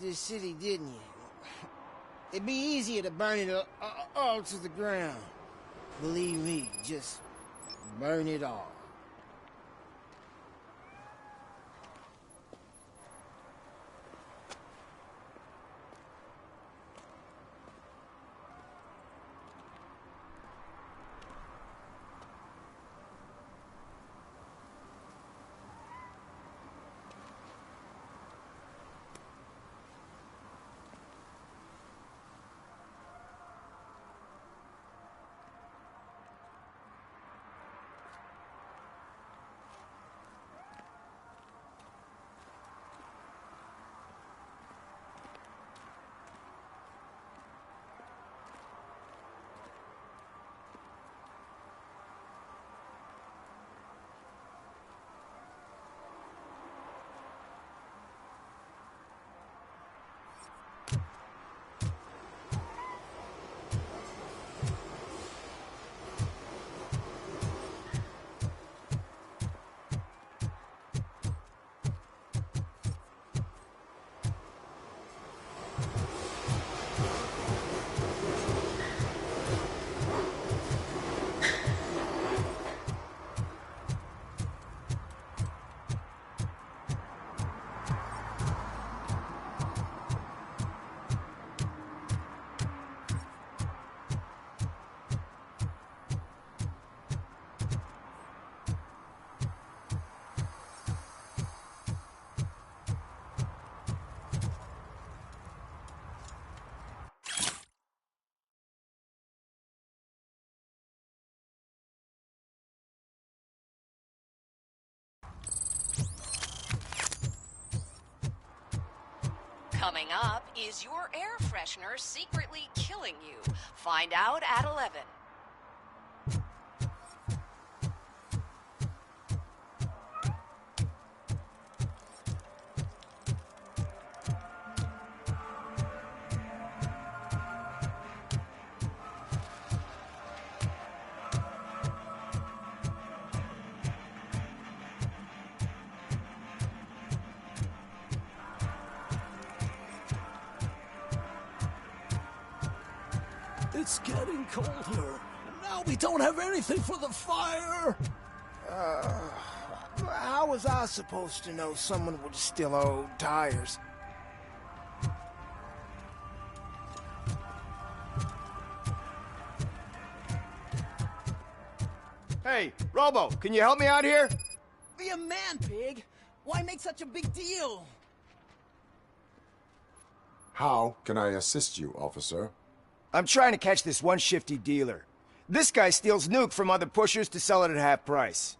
this city, didn't you? It'd be easier to burn it all to the ground. Believe me, just burn it all. Coming up, is your air freshener secretly killing you? Find out at 11. It's getting colder, and now we don't have anything for the fire! How was I supposed to know someone would steal our old tires? Hey, Robo, can you help me out here? Be a man, pig! Why make such a big deal? How can I assist you, officer? I'm trying to catch this one shifty dealer. This guy steals nuke from other pushers to sell it at half price.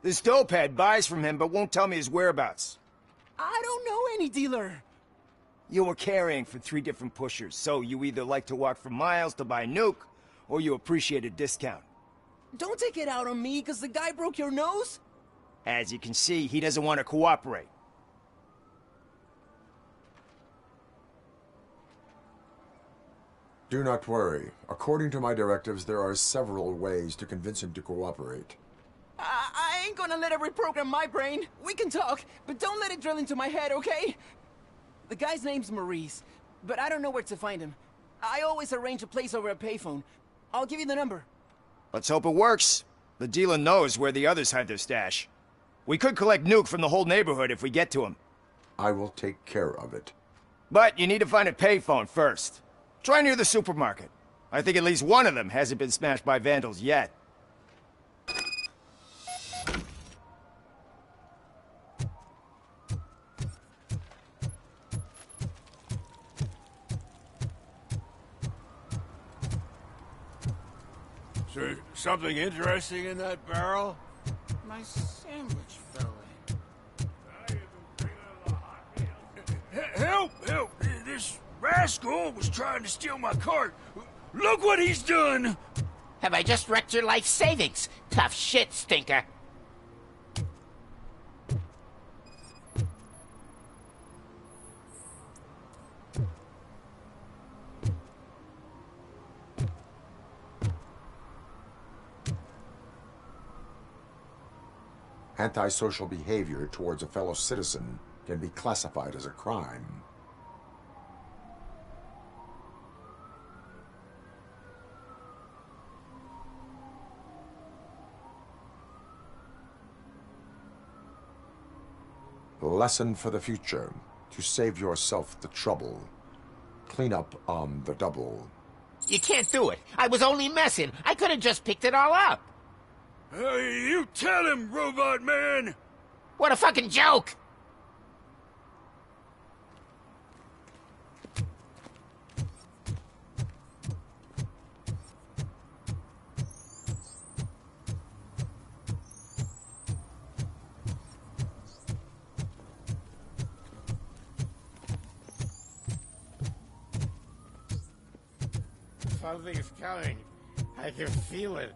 This dopehead buys from him but won't tell me his whereabouts. I don't know any dealer. You were carrying for 3 different pushers, so you either like to walk for miles to buy nuke, or you appreciate a discount. Don't take it out on me, because the guy broke your nose? As you can see, he doesn't want to cooperate. Do not worry. According to my directives, there are several ways to convince him to cooperate. I ain't gonna let it reprogram my brain. We can talk, but don't let it drill into my head, okay? The guy's name's Maurice, but I don't know where to find him. I always arrange a place over a payphone. I'll give you the number. Let's hope it works. The dealer knows where the others hide their stash. We could collect nuke from the whole neighborhood if we get to him. I will take care of it. But you need to find a payphone first. Try near the supermarket. I think at least one of them hasn't been smashed by vandals yet. Is there something interesting in that barrel? My sandwich fell in. Help! Help! This rascal was trying to steal my cart. Look what he's done! Have I just wrecked your life savings? Tough shit, stinker. Antisocial behavior towards a fellow citizen can be classified as a crime. Lesson for the future. To save yourself the trouble. Clean up on the double. You can't do it. I was only messing. I could have just picked it all up. Hey, you tell him, Robot Man! What a fucking joke! Something's coming. I can feel it.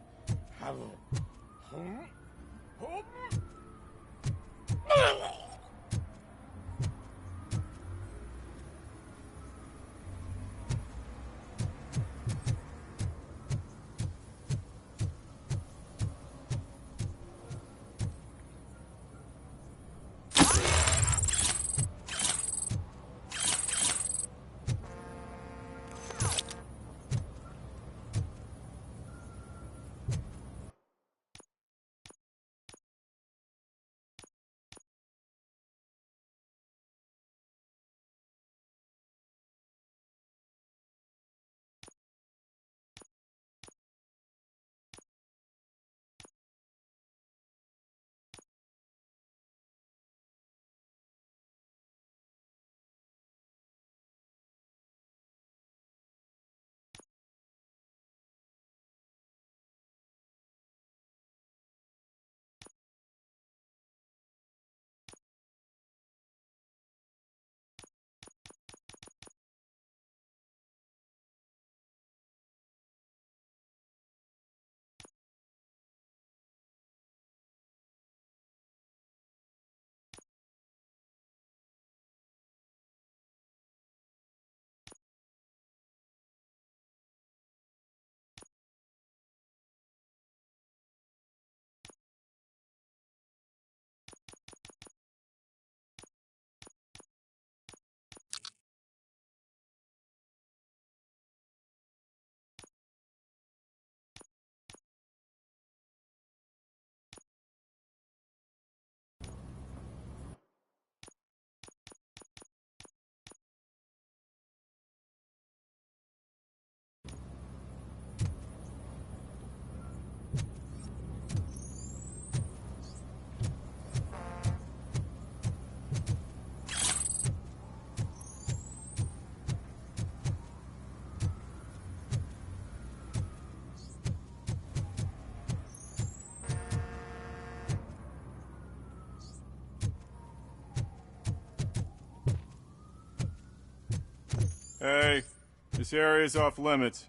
Hey, this area's off limits.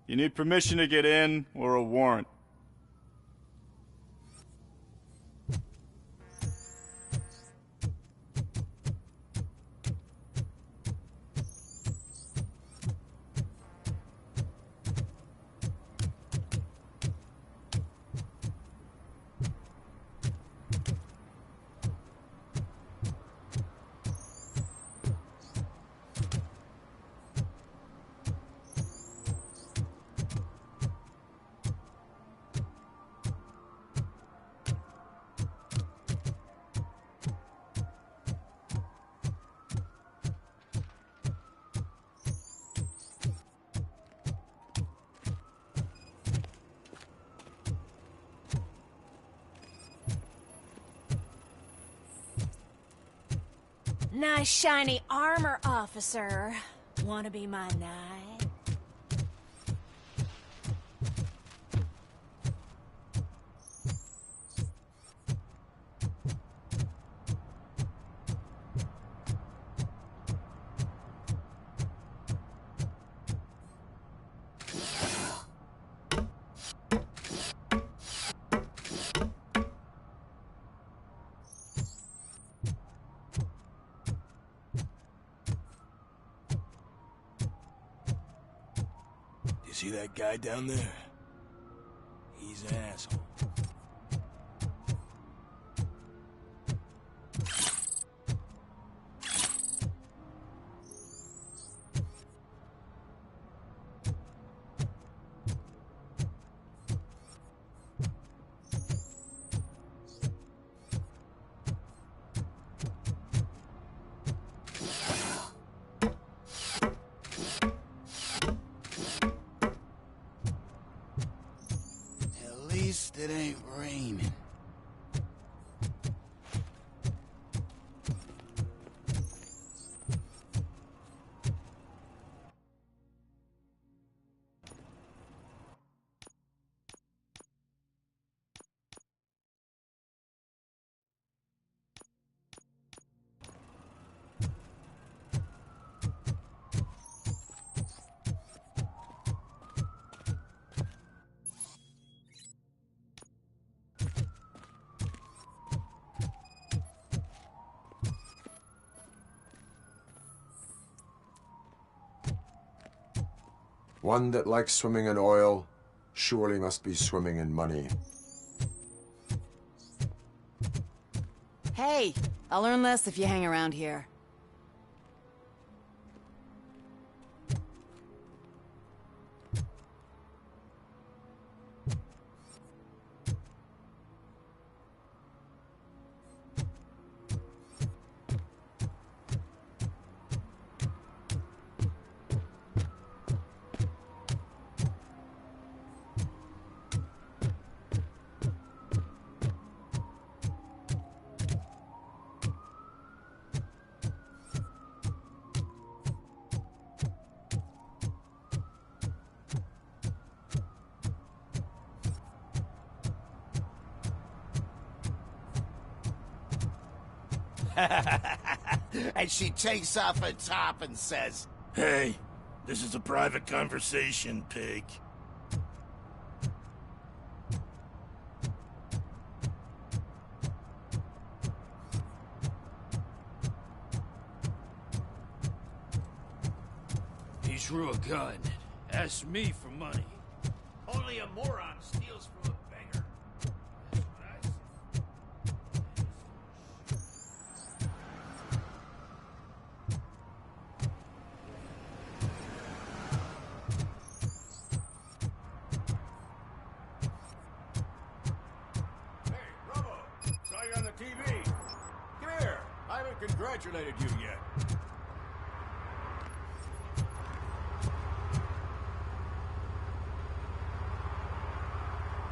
You need permission to get in or a warrant. Nice shiny armor, officer. Wanna be my knight? See that guy down there? He's an asshole. One that likes swimming in oil surely must be swimming in money. Hey, I'll learn less if you hang around here. And she takes off her top and says, Hey, this is a private conversation, pig. He drew a gun, asked me for money. only a moron steals from a beggar. That's what I say. Hey, Robo! Saw you on the TV. Come here. I haven't congratulated you yet.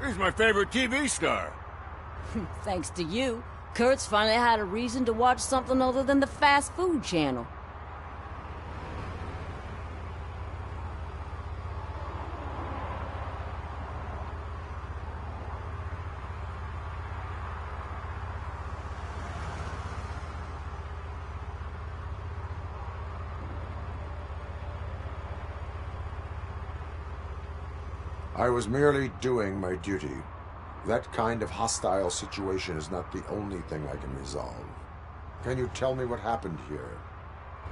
He's my favorite TV star. Thanks to you, Kurt's finally had a reason to watch something other than the fast food channel. I was merely doing my duty. That kind of hostile situation is not the only thing I can resolve. Can you tell me what happened here?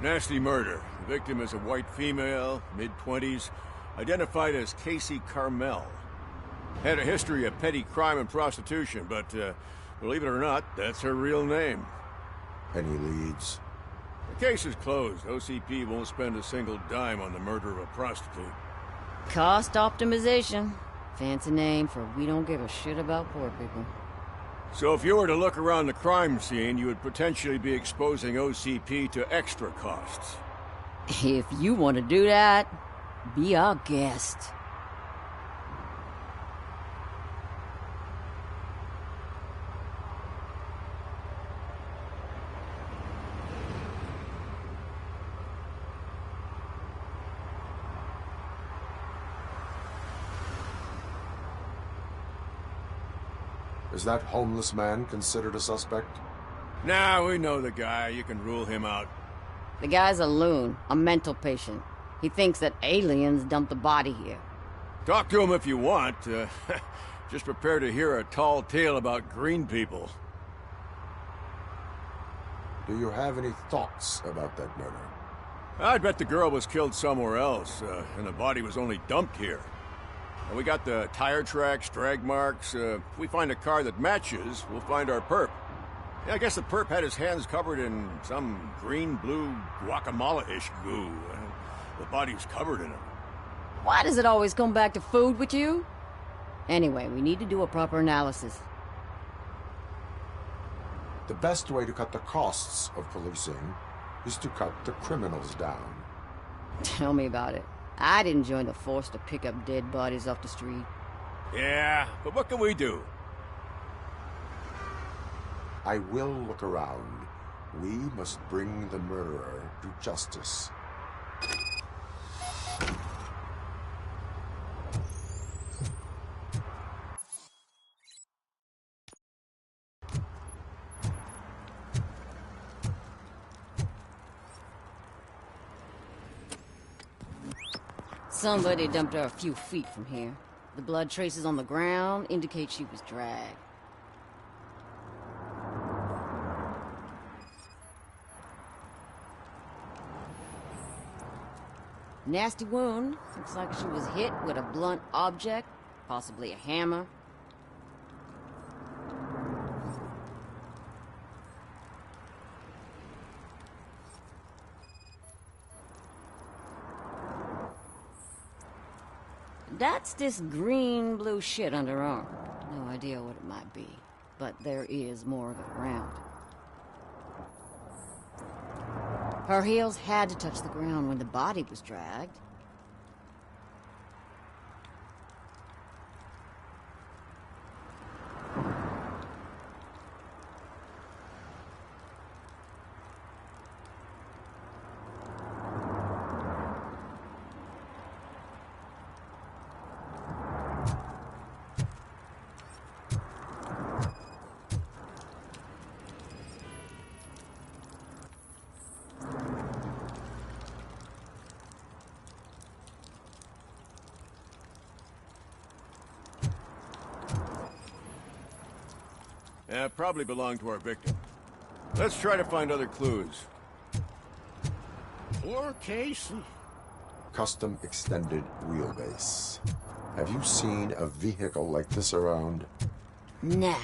Nasty murder. The victim is a white female, mid-20s, identified as Casey Carmel. Had a history of petty crime and prostitution, but believe it or not, that's her real name. Any leads? The case is closed. OCP won't spend a single dime on the murder of a prostitute. Cost optimization. Fancy name for we don't give a shit about poor people. So if you were to look around the crime scene, you would potentially be exposing OCP to extra costs. If you want to do that, be our guest. Is that homeless man considered a suspect? Nah, we know the guy. You can rule him out. The guy's a loon, a mental patient. He thinks that aliens dumped the body here. Talk to him if you want. Just prepare to hear a tall tale about green people. Do you have any thoughts about that murder? I'd bet the girl was killed somewhere else, and the body was only dumped here. And we got the tire tracks, drag marks. If we find a car that matches, we'll find our perp. Yeah, I guess the perp had his hands covered in some green-blue guacamole-ish goo. The body's covered in it. Why does it always come back to food with you? Anyway, we need to do a proper analysis. The best way to cut the costs of policing is to cut the criminals down. Tell me about it. I didn't join the force to pick up dead bodies off the street. Yeah, but what can we do? I will look around. We must bring the murderer to justice. Somebody dumped her a few feet from here. The blood traces on the ground indicate she was dragged. Nasty wound. Looks like she was hit with a blunt object, possibly a hammer. That's this green-blue shit under her arm. No idea what it might be, but there is more of it around. Her heels had to touch the ground when the body was dragged. Yeah, probably belonged to our victim. Let's try to find other clues. Poor Casey. Custom extended wheelbase. Have you seen a vehicle like this around? Nah.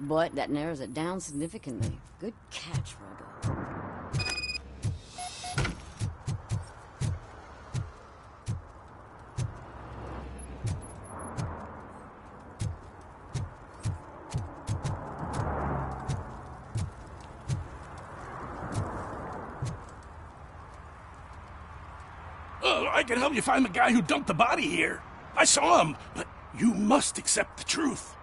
But that narrows it down significantly. Good catch, Robo. I can help you find the guy who dumped the body here. I saw him, but you must accept the truth.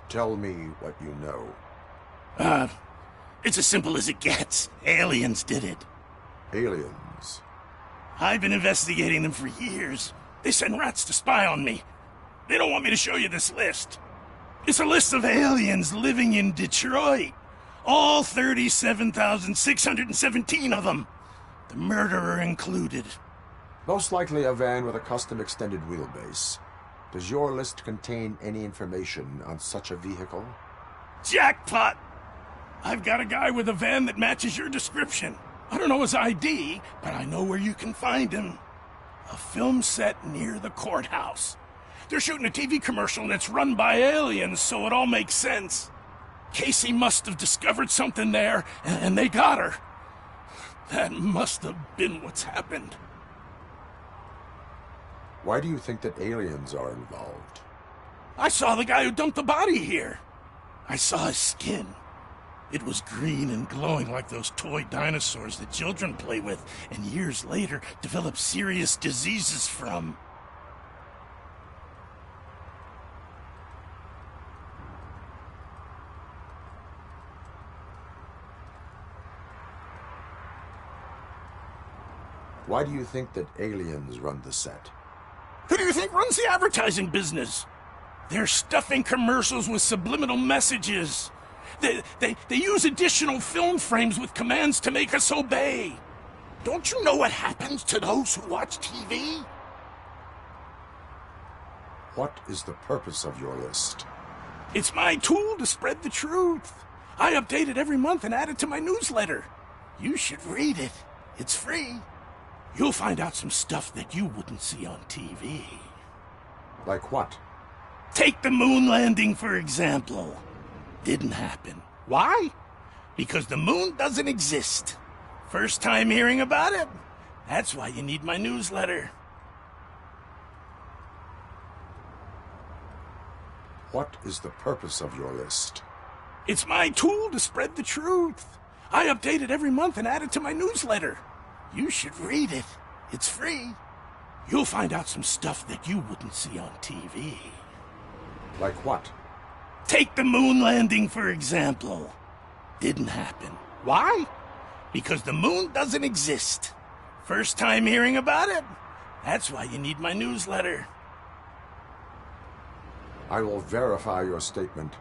Tell me what you know. It's as simple as it gets. Aliens did it. Aliens? I've been investigating them for years. They send rats to spy on me. They don't want me to show you this list. It's a list of aliens living in Detroit. All 37,617 of them. The murderer included. Most likely a van with a custom extended wheelbase. Does your list contain any information on such a vehicle? Jackpot! I've got a guy with a van that matches your description. I don't know his ID, but I know where you can find him. A film set near the courthouse. They're shooting a TV commercial and it's run by aliens, so it all makes sense. Casey must have discovered something there, and they got her. That must have been what's happened. Why do you think that aliens are involved? I saw the guy who dumped the body here. I saw his skin. It was green and glowing like those toy dinosaurs that children play with and years later develop serious diseases from. Why do you think that aliens run the set? Who do you think runs the advertising business? They're stuffing commercials with subliminal messages. They use additional film frames with commands to make us obey. Don't you know what happens to those who watch TV? What is the purpose of your list? It's my tool to spread the truth. I update it every month and add it to my newsletter. You should read it. It's free. You'll find out some stuff that you wouldn't see on TV. Like what? Take the moon landing, for example. Didn't happen. Why? Because the moon doesn't exist. First time hearing about it? That's why you need my newsletter. What is the purpose of your list? It's my tool to spread the truth. I update it every month and add it to my newsletter. You should read it. It's free. You'll find out some stuff that you wouldn't see on TV. Like what? Take the moon landing, for example. Didn't happen. Why? Because the moon doesn't exist. First time hearing about it? That's why you need my newsletter. I will verify your statement.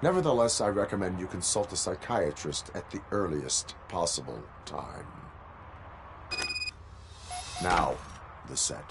Nevertheless, I recommend you consult a psychiatrist at the earliest possible time. Now, the set.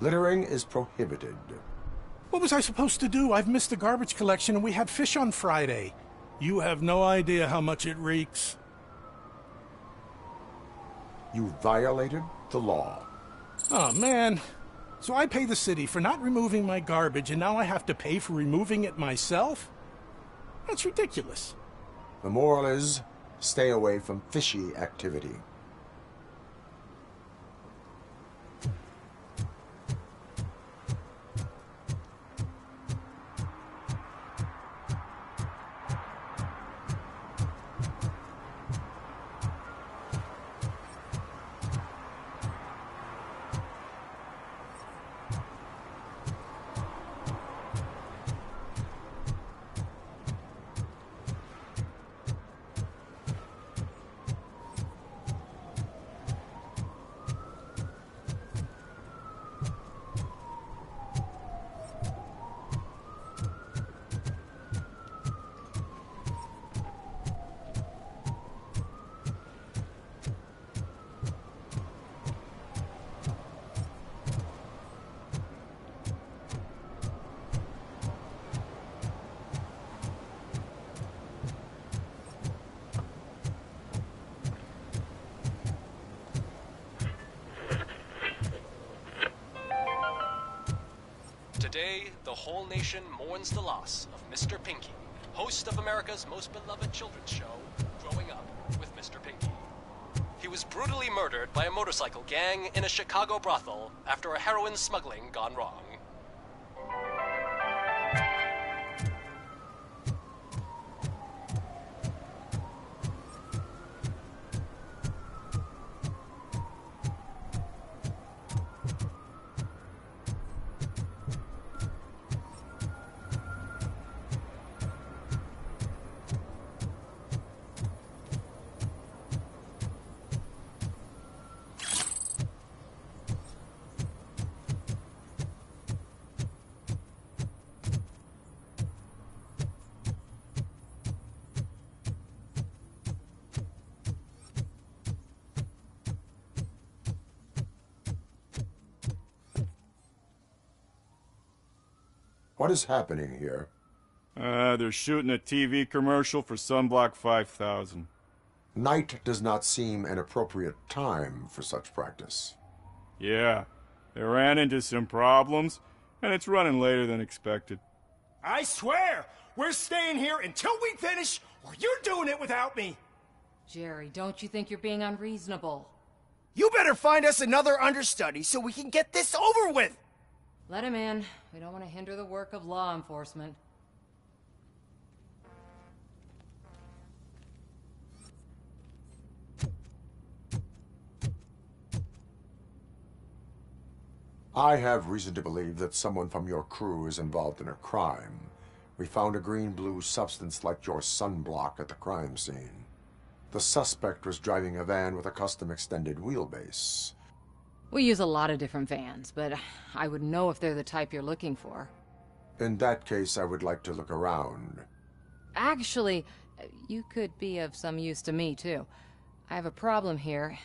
Littering is prohibited. What was I supposed to do? I've missed the garbage collection and we had fish on Friday. You have no idea how much it reeks. You violated the law. Oh, man. So I pay the city for not removing my garbage, and now I have to pay for removing it myself? That's ridiculous. The moral is, stay away from fishy activity. Today, the whole nation mourns the loss of Mr. Pinky, host of America's most beloved children's show, Growing Up with Mr. Pinky. He was brutally murdered by a motorcycle gang in a Chicago brothel after a heroin smuggling gone wrong. What is happening here? They're shooting a TV commercial for Sunblock 5000. Night does not seem an appropriate time for such practice. Yeah, they ran into some problems, and it's running later than expected. I swear, we're staying here until we finish, or you're doing it without me. Jerry, don't you think you're being unreasonable? You better find us another understudy so we can get this over with. Let him in. We don't want to hinder the work of law enforcement. I have reason to believe that someone from your crew is involved in a crime. We found a green-blue substance like your sunblock at the crime scene. The suspect was driving a van with a custom extended wheelbase. We use a lot of different vans, but I wouldn't know if they're the type you're looking for. In that case, I would like to look around. Actually, you could be of some use to me, too. I have a problem here,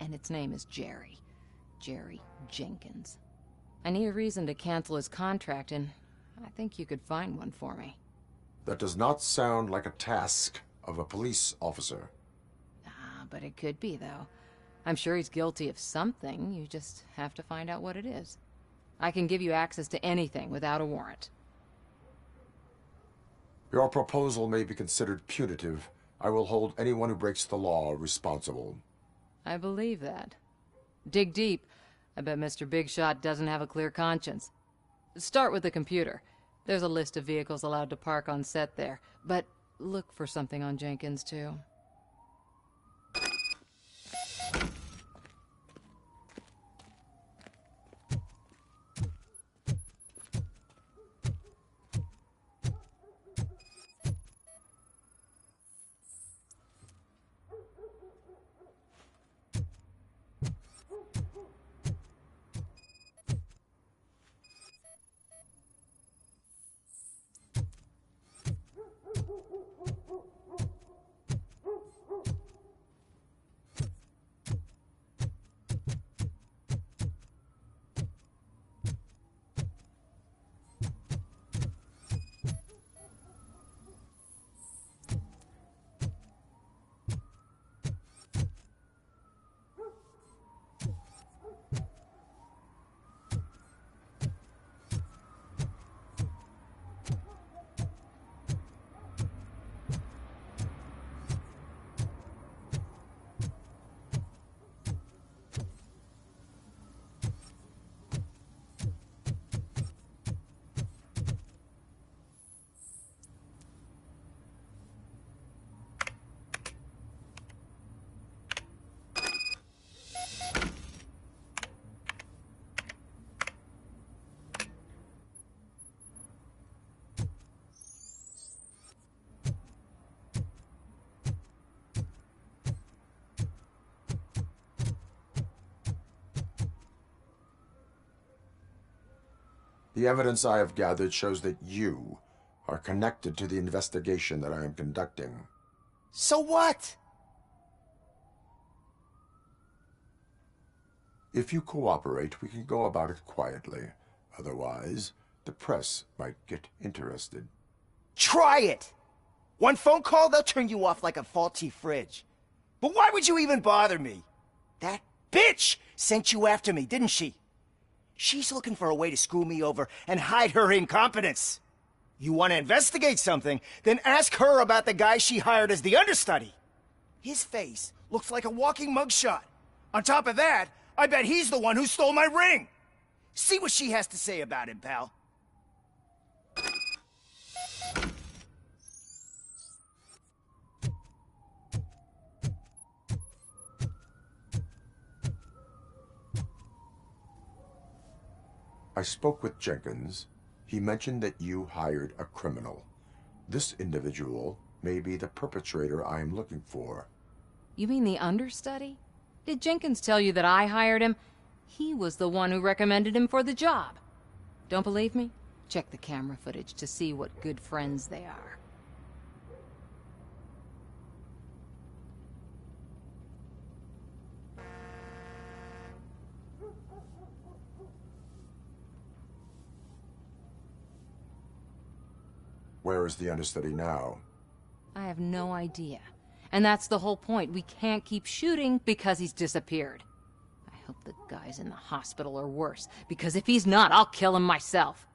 and its name is Jerry. Jerry Jenkins. I need a reason to cancel his contract, and I think you could find one for me. That does not sound like a task of a police officer. But it could be, though. I'm sure he's guilty of something. You just have to find out what it is. I can give you access to anything without a warrant. Your proposal may be considered punitive. I will hold anyone who breaks the law responsible. I believe that. Dig deep. I bet Mr. Big Shot doesn't have a clear conscience. Start with the computer. There's a list of vehicles allowed to park on set there. But look for something on Jenkins, too. The evidence I have gathered shows that you are connected to the investigation that I am conducting. So what? If you cooperate, we can go about it quietly. Otherwise, the press might get interested. Try it! One phone call, they'll turn you off like a faulty fridge. But why would you even bother me? That bitch sent you after me, didn't she? She's looking for a way to screw me over and hide her incompetence. You want to investigate something, then ask her about the guy she hired as the understudy. His face looks like a walking mugshot. On top of that, I bet he's the one who stole my ring. See what she has to say about him, pal. I spoke with Jenkins. He mentioned that you hired a criminal. This individual may be the perpetrator I am looking for. You mean the understudy? Did Jenkins tell you that I hired him? He was the one who recommended him for the job. Don't believe me? Check the camera footage to see what good friends they are. Where is the understudy now? I have no idea. And that's the whole point. We can't keep shooting because he's disappeared. I hope the guy's in the hospital or worse, because if he's not, I'll kill him myself.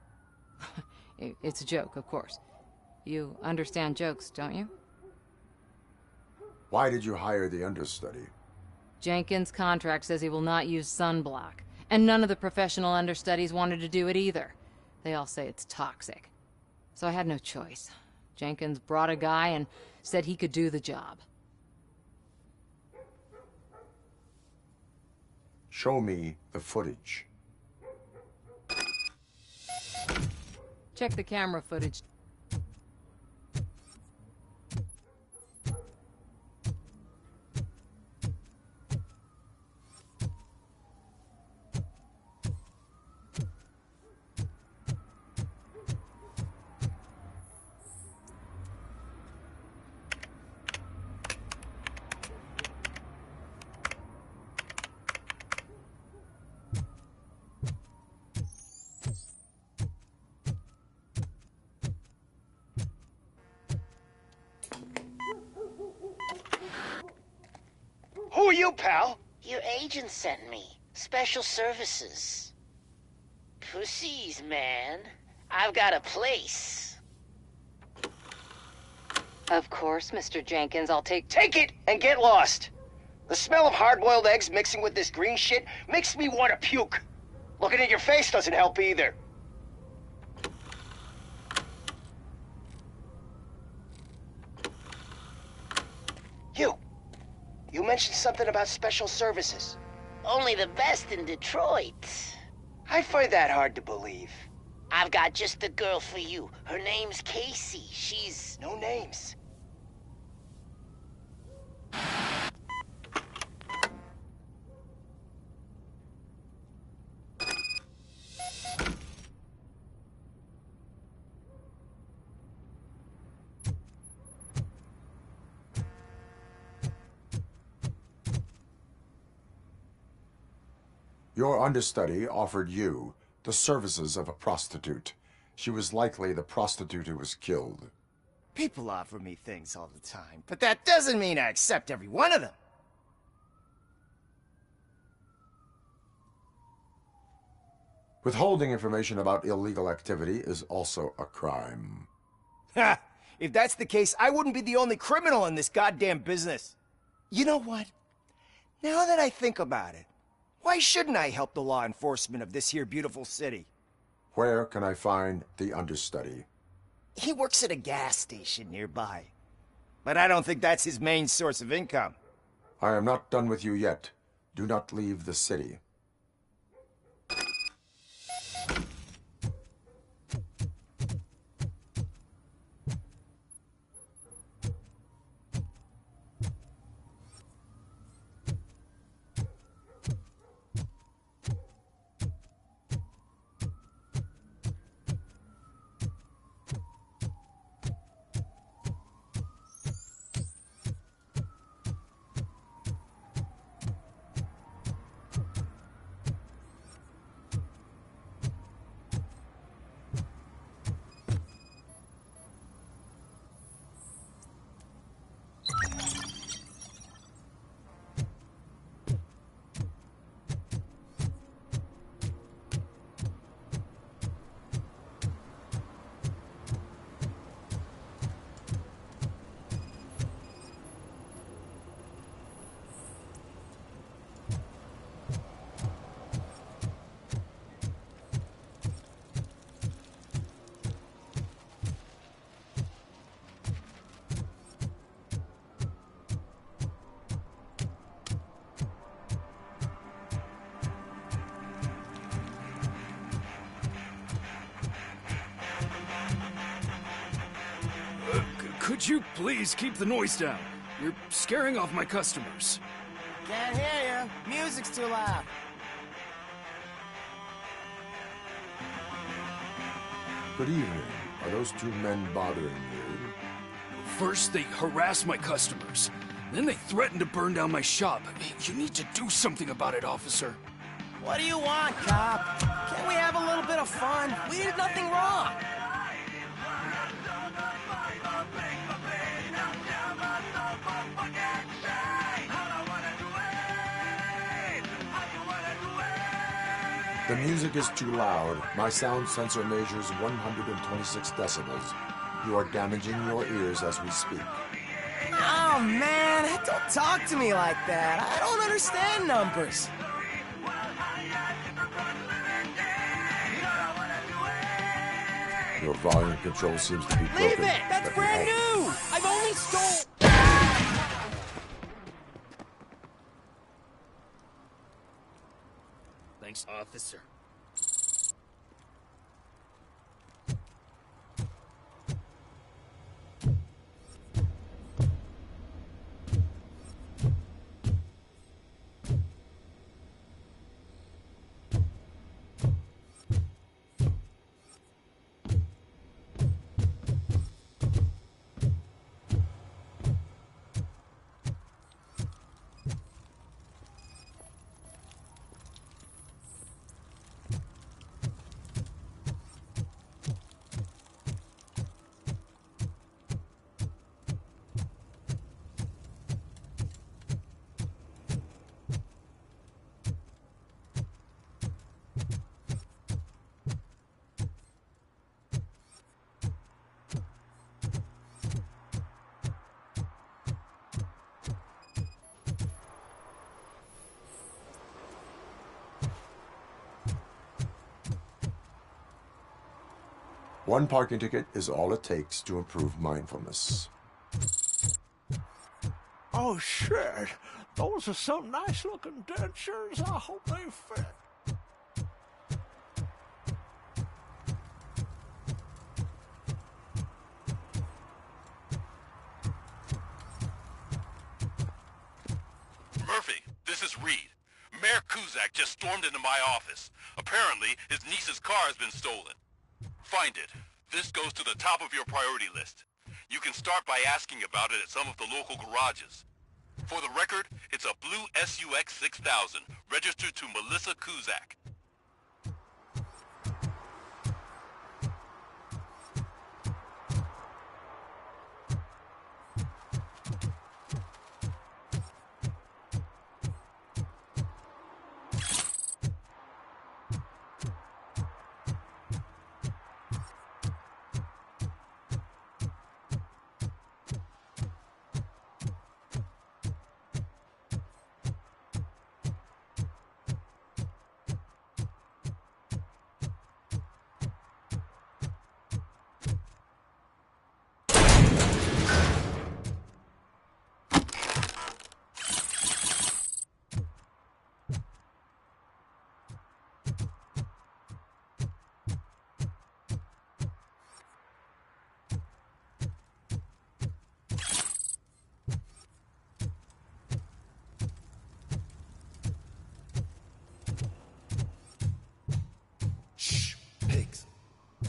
It's a joke, of course. You understand jokes, don't you? Why did you hire the understudy? Jenkins' contract says he will not use sunblock, and none of the professional understudies wanted to do it either. They all say it's toxic. So I had no choice. Jenkins brought a guy and said he could do the job. Show me the footage. Check the camera footage. Who are you, pal? Your agent sent me. Special services. Pussies, man. I've got a place. Of course, Mr. Jenkins, I'll take Take it and get lost. The smell of hard-boiled eggs mixing with this green shit makes me want to puke. Looking at your face doesn't help either. You mentioned something about special services. Only the best in Detroit. I find that hard to believe. I've got just the girl for you. Her name's Casey. She's... No names. Your understudy offered you the services of a prostitute. She was likely the prostitute who was killed. People offer me things all the time, but that doesn't mean I accept every one of them. Withholding information about illegal activity is also a crime. Ha! If that's the case, I wouldn't be the only criminal in this goddamn business. You know what? Now that I think about it, why shouldn't I help the law enforcement of this here beautiful city? Where can I find the understudy? He works at a gas station nearby. But I don't think that's his main source of income. I am not done with you yet. Do not leave the city. Could you please keep the noise down? You're scaring off my customers. Can't hear you. Music's too loud. Good evening. Are those two men bothering you? First, they harass my customers. Then they threaten to burn down my shop. You need to do something about it, officer. What do you want, cop? Can't we have a little bit of fun? We did nothing wrong. The music is too loud. My sound sensor measures 126 decibels. You are damaging your ears as we speak. Oh, man, don't talk to me like that. I don't understand numbers. Your volume control seems to be broken. Leave it! That's brand new! I've only stole... Thanks, officer. One parking ticket is all it takes to improve mindfulness. Oh, shit. Those are some nice-looking dentures. I hope they fit. Murphy, this is Reed. Mayor Kuzak just stormed into my office. Apparently, his niece's car has been stolen. Find it. This goes to the top of your priority list. You can start by asking about it at some of the local garages. For the record, it's a blue SUX 6000, registered to Melissa Kuzak.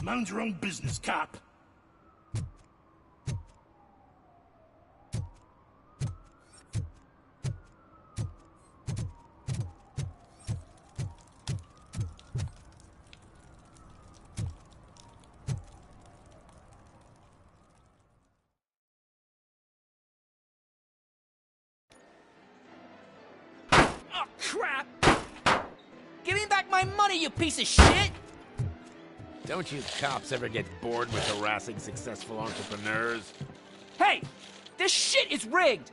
Mind your own business, cop. Oh, crap! Give me back my money, you piece of shit! Don't you cops ever get bored with harassing successful entrepreneurs? Hey! This shit is rigged!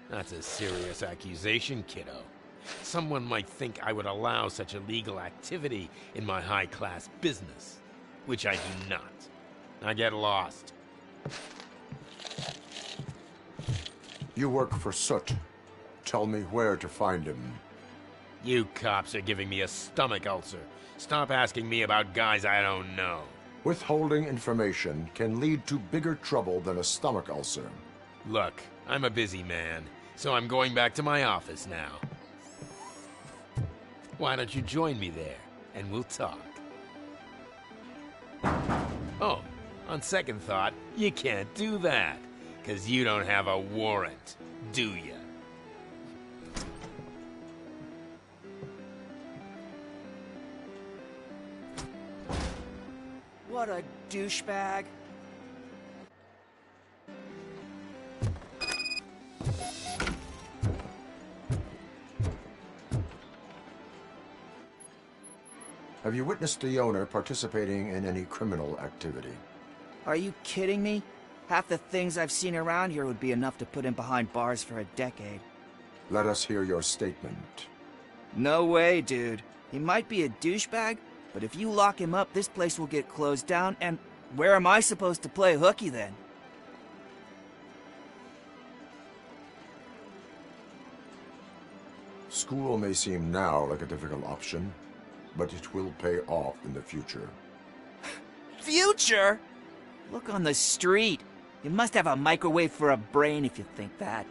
That's a serious accusation, kiddo. Someone might think I would allow such illegal activity in my high-class business, which I do not. Now get lost. You work for Soot. Tell me where to find him. You cops are giving me a stomach ulcer. Stop asking me about guys I don't know. Withholding information can lead to bigger trouble than a stomach ulcer. Look, I'm a busy man, so I'm going back to my office now. Why don't you join me there, and we'll talk. Oh, on second thought, you can't do that, 'cause you don't have a warrant, do ya? What a douchebag. Have you witnessed the owner participating in any criminal activity? Are you kidding me? Half the things I've seen around here would be enough to put him behind bars for a decade. Let us hear your statement. No way, dude. He might be a douchebag, but if you lock him up, this place will get closed down, and where am I supposed to play hooky then? School may seem now like a difficult option, but it will pay off in the future. Future? Look on the street. You must have a microwave for a brain if you think that.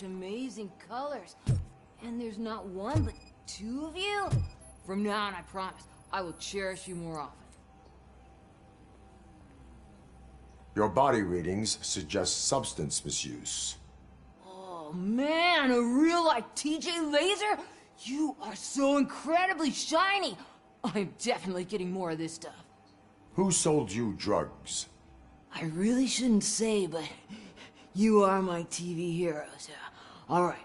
Amazing colors. And there's not one, but two of you? From now on, I promise, I will cherish you more often. Your body readings suggest substance misuse. Oh man, a real-life TJ Laser? You are so incredibly shiny! I'm definitely getting more of this stuff. Who sold you drugs? I really shouldn't say, but you are my TV heroes. Alright.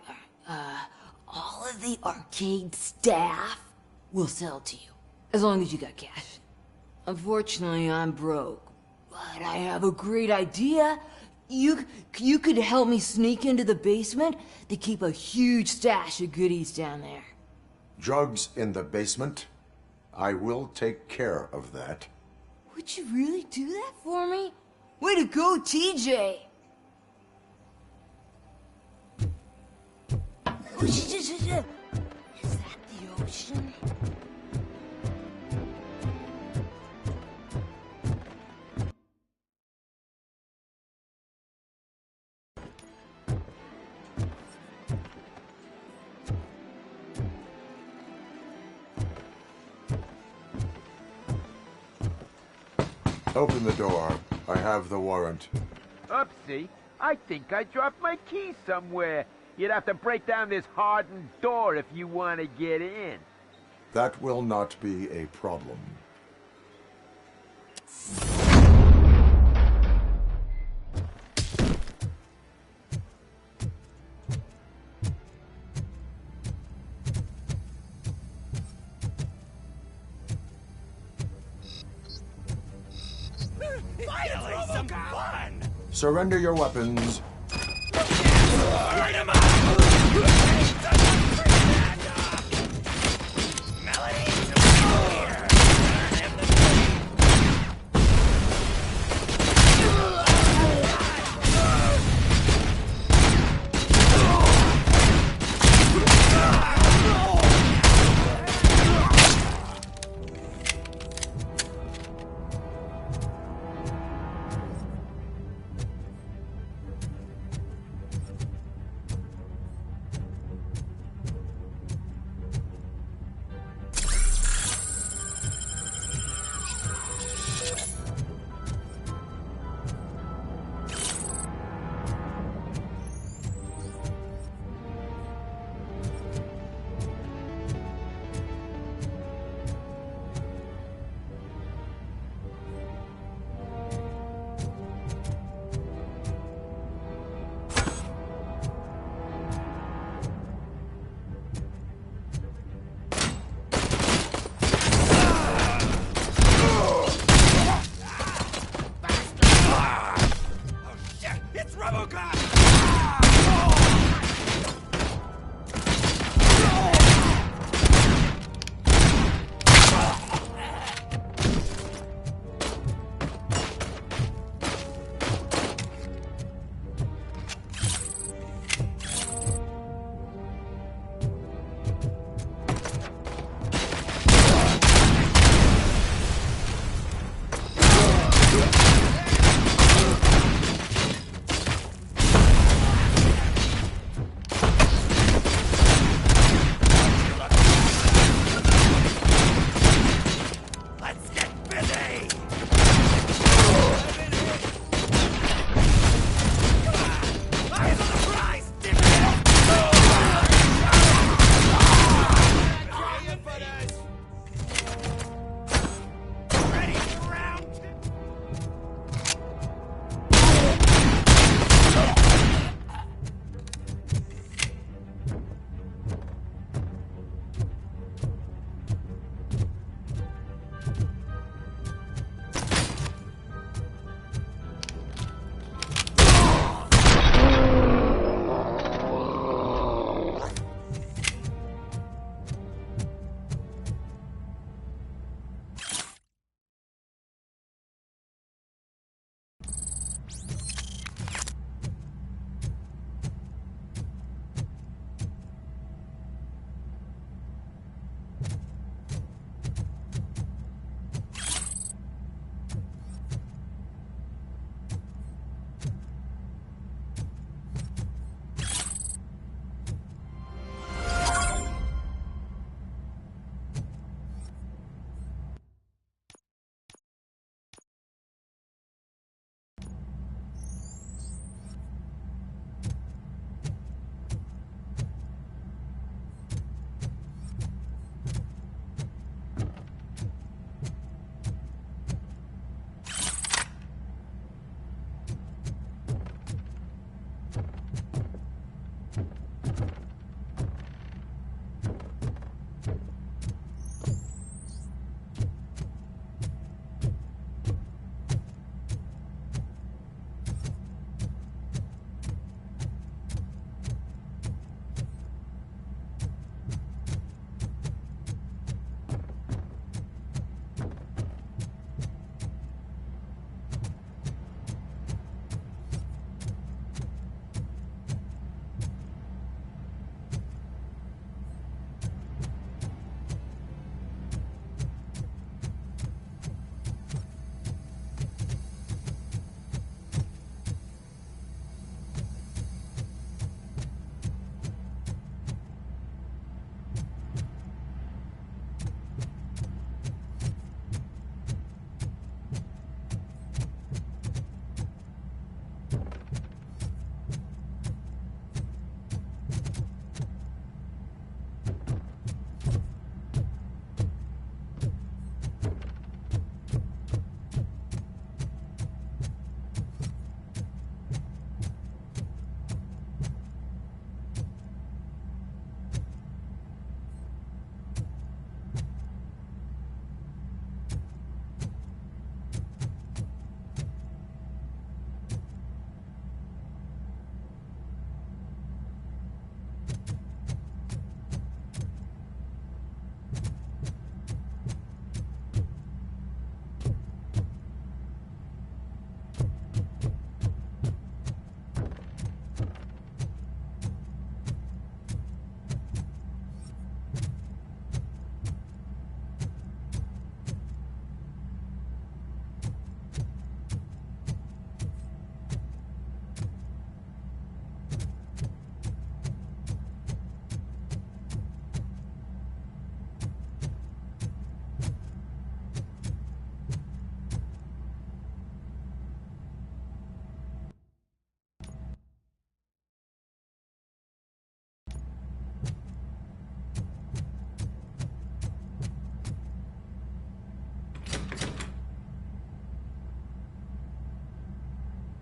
All of the arcade staff will sell to you, as long as you got cash. Unfortunately, I'm broke, but I have a great idea. You could help me sneak into the basement. They keep a huge stash of goodies down there. Drugs in the basement? I will take care of that. Would you really do that for me? Way to go, TJ! Is that the ocean? Open the door. I have the warrant. Oopsie. I think I dropped my key somewhere. You'd have to break down this hardened door if you want to get in. That will not be a problem. Finally, some fun! Surrender your weapons. Light 'em up!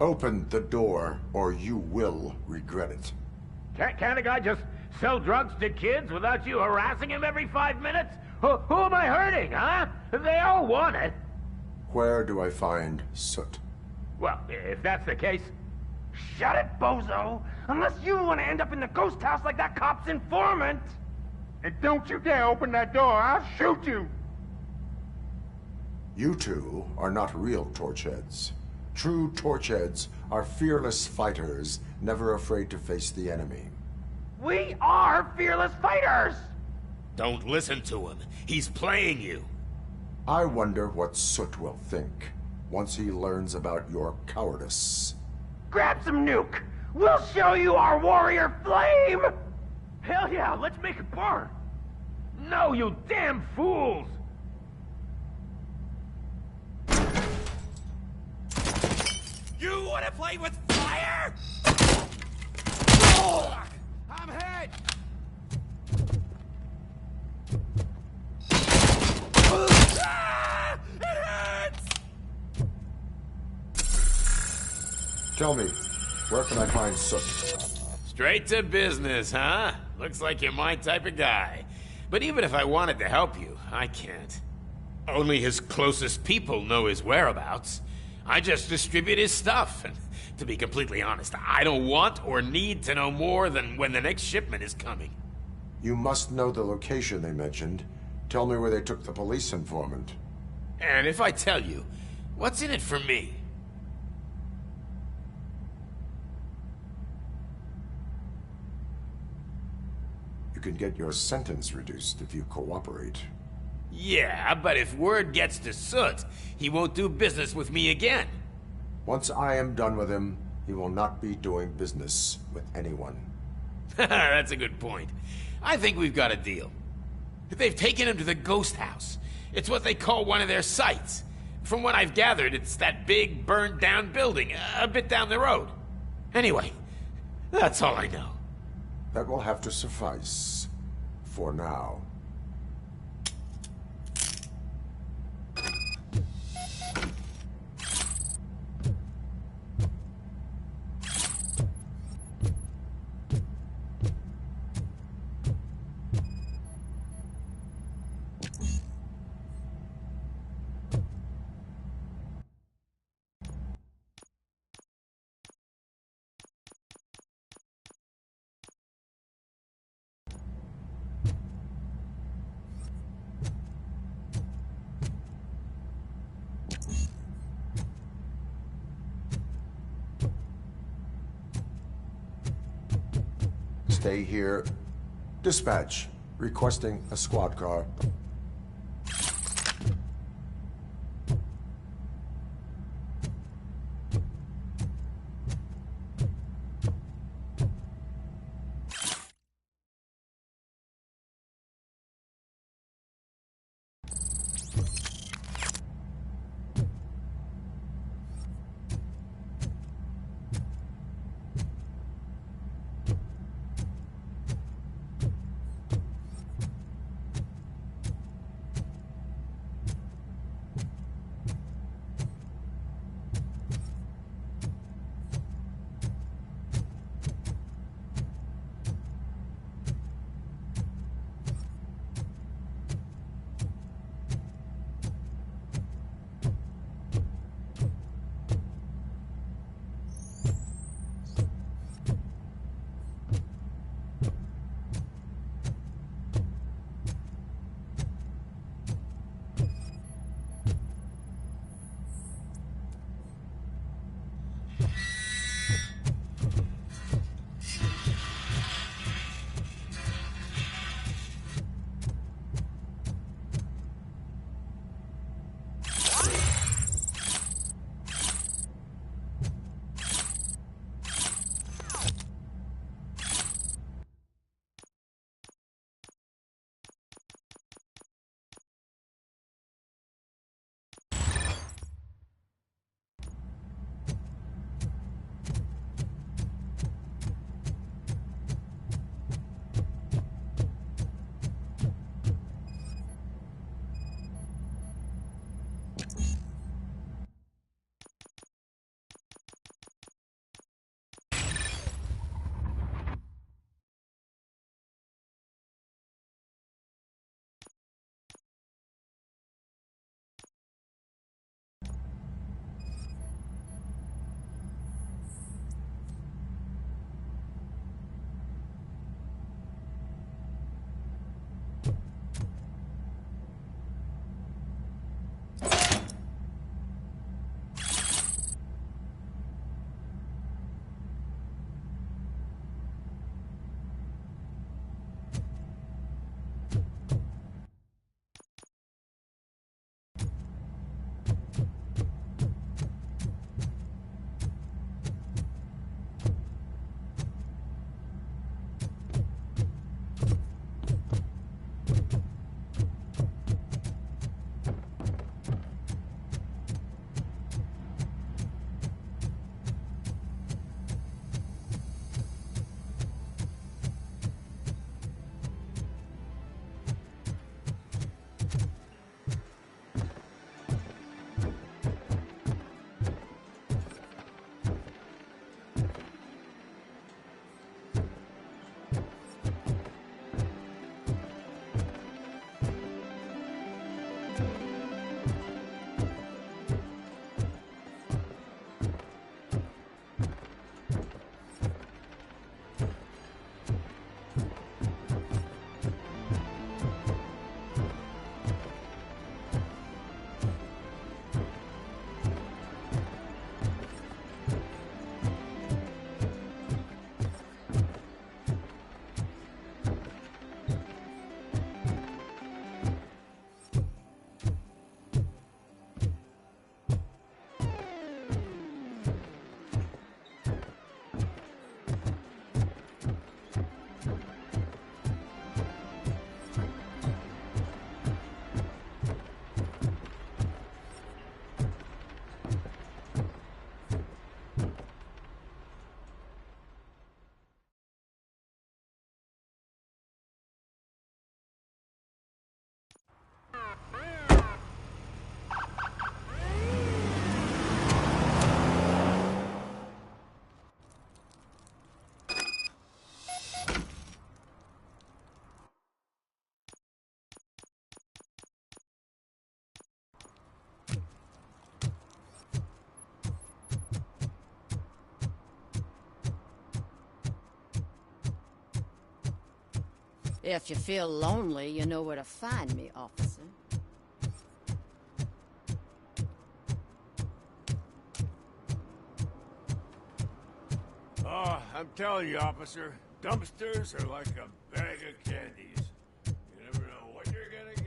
Open the door, or you will regret it. Can't a guy just sell drugs to kids without you harassing him every 5 minutes? Who am I hurting, huh? They all want it. Where do I find Soot? Well, if that's the case... Shut it, bozo! Unless you want to end up in the ghost house like that cop's informant! And don't you dare open that door, I'll shoot you! You two are not real torchheads. True torchheads are fearless fighters, never afraid to face the enemy. We are fearless fighters! Don't listen to him. He's playing you. I wonder what Soot will think once he learns about your cowardice. Grab some nuke! We'll show you our warrior flame! Hell yeah, let's make it burn! No, you damn fools! You want to play with fire? I'm hit! It hurts! Tell me, where can I find Soot? Straight to business, huh? Looks like you're my type of guy. But even if I wanted to help you, I can't. Only his closest people know his whereabouts. I just distribute his stuff, and to be completely honest, I don't want or need to know more than when the next shipment is coming. You must know the location they mentioned. Tell me where they took the police informant. And if I tell you, what's in it for me? You can get your sentence reduced if you cooperate. Yeah, but if word gets to Soot, he won't do business with me again. Once I am done with him, he will not be doing business with anyone. That's a good point. I think we've got a deal. They've taken him to the ghost house. It's what they call one of their sites. From what I've gathered, it's that big, burned-down building, a bit down the road. Anyway, that's all I know. That will have to suffice. For now. Stay here. Dispatch. Requesting a squad car. If you feel lonely, you know where to find me, officer. Oh, I'm telling you, officer, dumpsters are like a bag of candies. You never know what you're gonna get.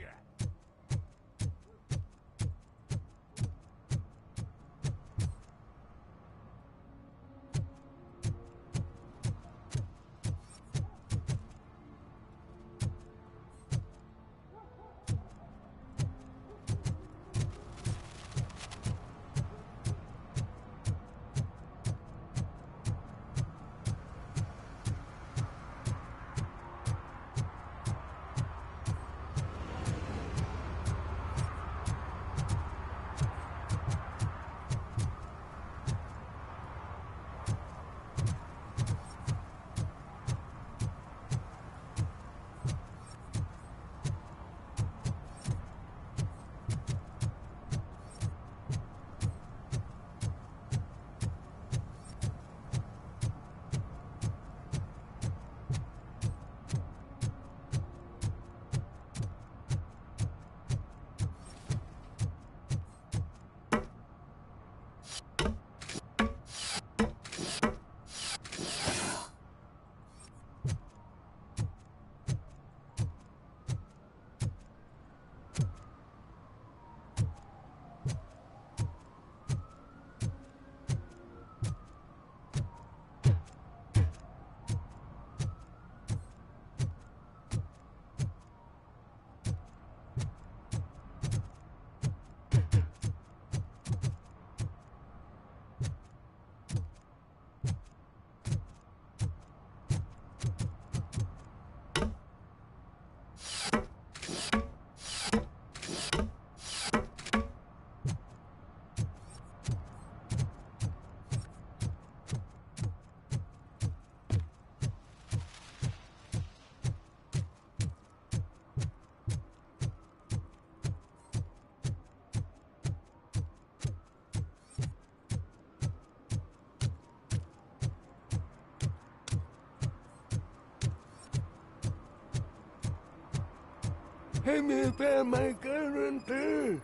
Hey, me found my gun and purse.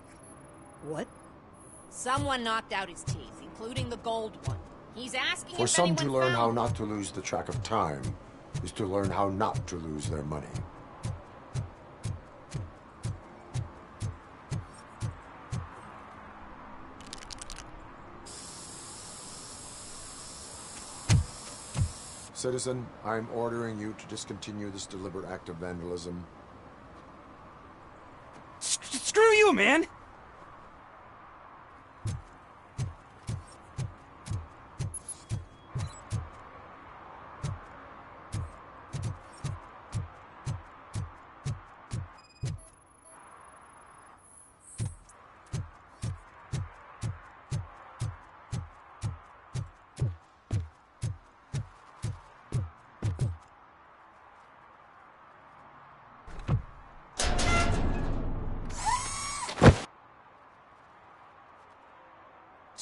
What? Someone knocked out his teeth, including the gold one. He's asking For if some, anyone to learn how found... not to lose the track of time is to learn how not to lose their money. Citizen, I'm ordering you to discontinue this deliberate act of vandalism. Screw you, man!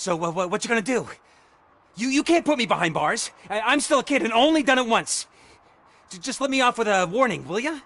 So, what you gonna do? You can't put me behind bars. I'm still a kid and only done it once. Just let me off with a warning, will ya?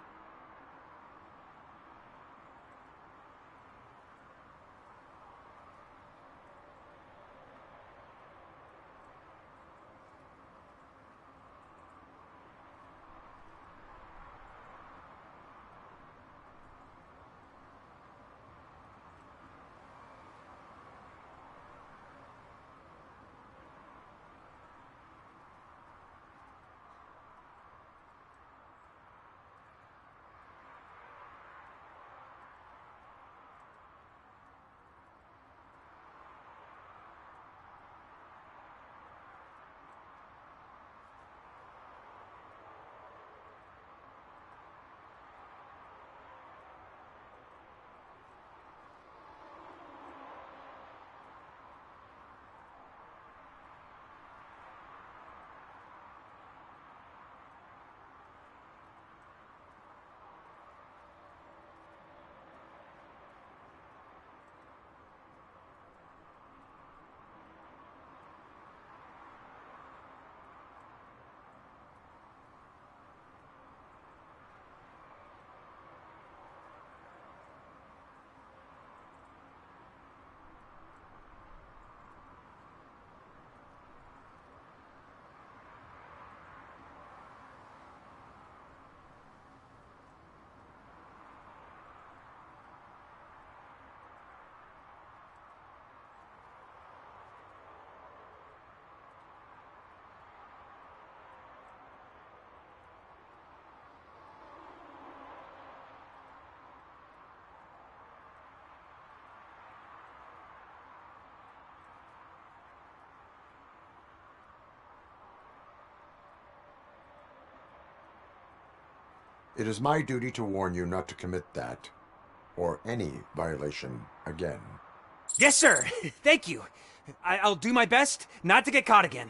It is my duty to warn you not to commit that, or any violation, again. Yes, sir. Thank you. I'll do my best not to get caught again.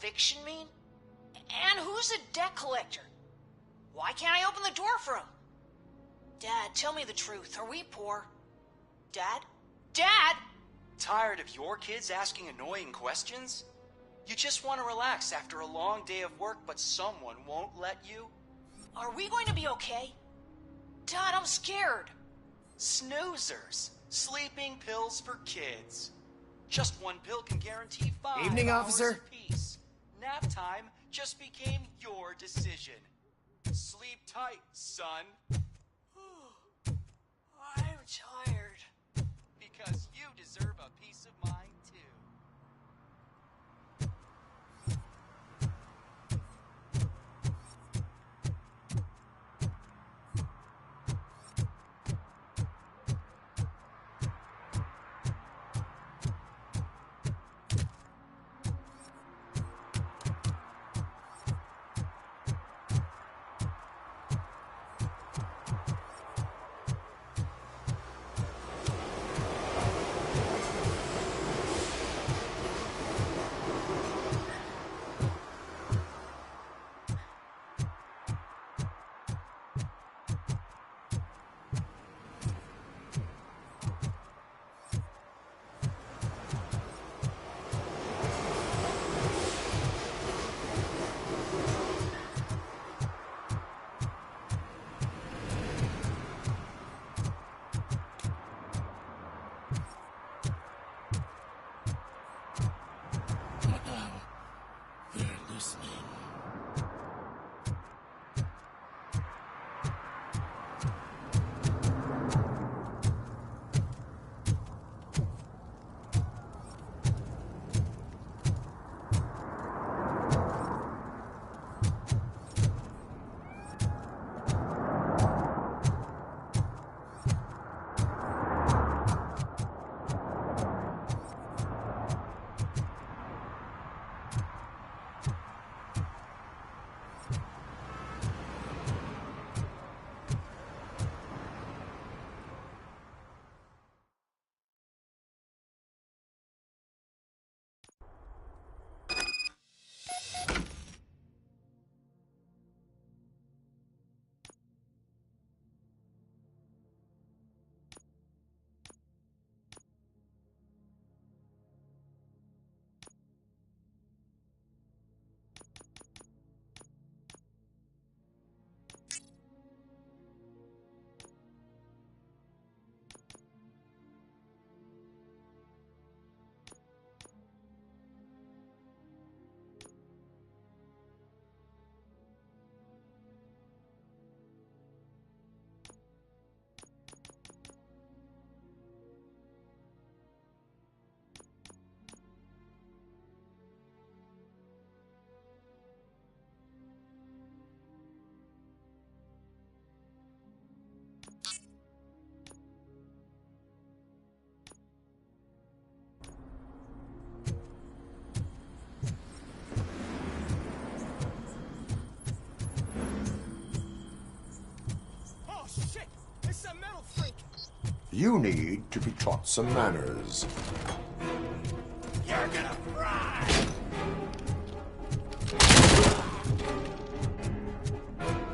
Eviction mean? And who's a debt collector? Why can't I open the door for him? Dad, tell me the truth. Are we poor? Dad? Dad! Tired of your kids asking annoying questions? You just want to relax after a long day of work, but someone won't let you? Are we going to be okay? Dad, I'm scared. Snoozers. Sleeping pills for kids. Just one pill can guarantee 5 Evening, hours officer. of peace. Nap time just became your decision. Sleep tight, son. I'm tired. Because you deserve a peace of mind, too. listening. You need to be taught some manners. You're gonna fry!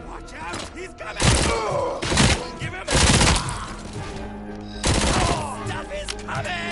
Watch out! He's coming! Give him a... Stuff is coming!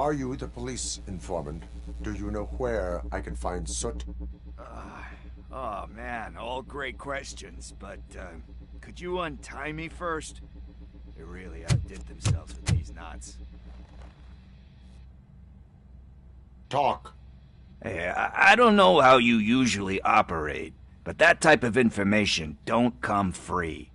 Are you the police informant? Do you know where I can find Soot? Oh man, all great questions, but could you untie me first? They really outdid themselves with these knots. Talk. Hey, I don't know how you usually operate, but that type of information don't come free.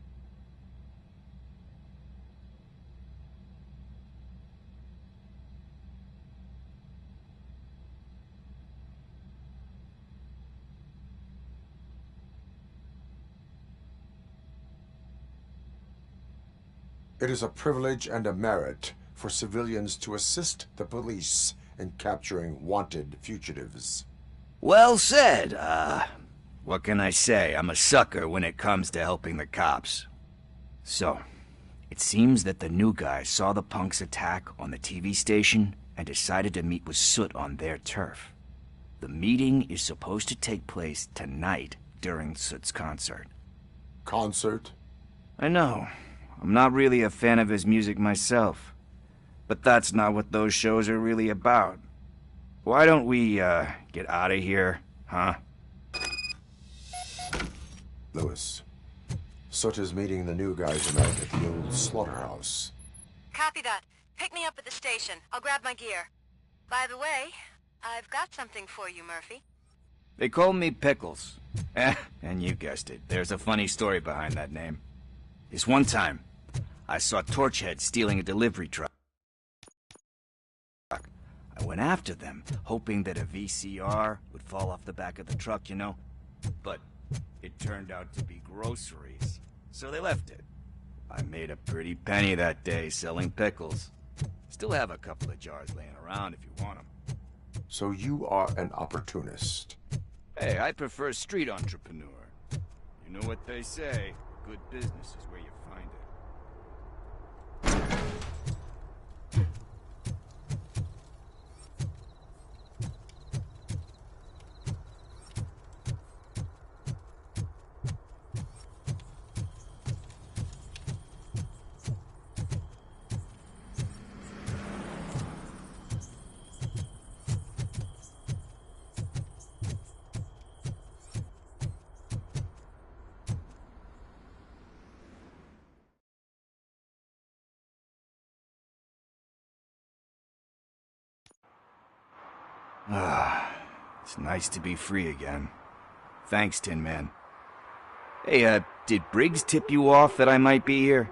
It is a privilege and a merit for civilians to assist the police in capturing wanted fugitives. Well said. What can I say? I'm a sucker when it comes to helping the cops. So, it seems that the new guy saw the punks' attack on the TV station and decided to meet with Soot on their turf. The meeting is supposed to take place tonight during Soot's concert. Concert? I know. I'm not really a fan of his music myself. But that's not what those shows are really about. Why don't we, get out of here, huh? Lewis, Soot is meeting the new guy tonight at the old slaughterhouse. Copy that. Pick me up at the station. I'll grab my gear. By the way, I've got something for you, Murphy. They call me Pickles. And you guessed it. There's a funny story behind that name. This one time, I saw Torchhead stealing a delivery truck. I went after them, hoping that a VCR would fall off the back of the truck, you know? But it turned out to be groceries, so they left it. I made a pretty penny that day selling pickles. Still have a couple of jars laying around if you want them. So you are an opportunist. Hey, I prefer street entrepreneur. You know what they say, good business is where you find it. It's nice to be free again. Thanks, Tin Man. Hey, did Briggs tip you off that I might be here?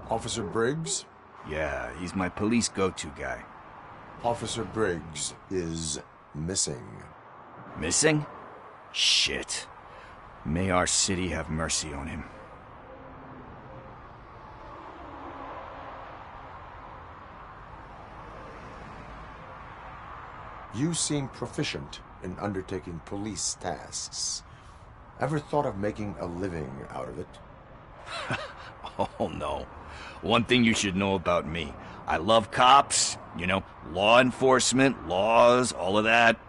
Officer Briggs? Yeah, he's my police go-to guy. Officer Briggs is missing. Missing? Shit. May our city have mercy on him. You seem proficient in undertaking police tasks. Ever thought of making a living out of it? Oh, no. One thing you should know about me. I love cops, you know, law enforcement, laws, all of that.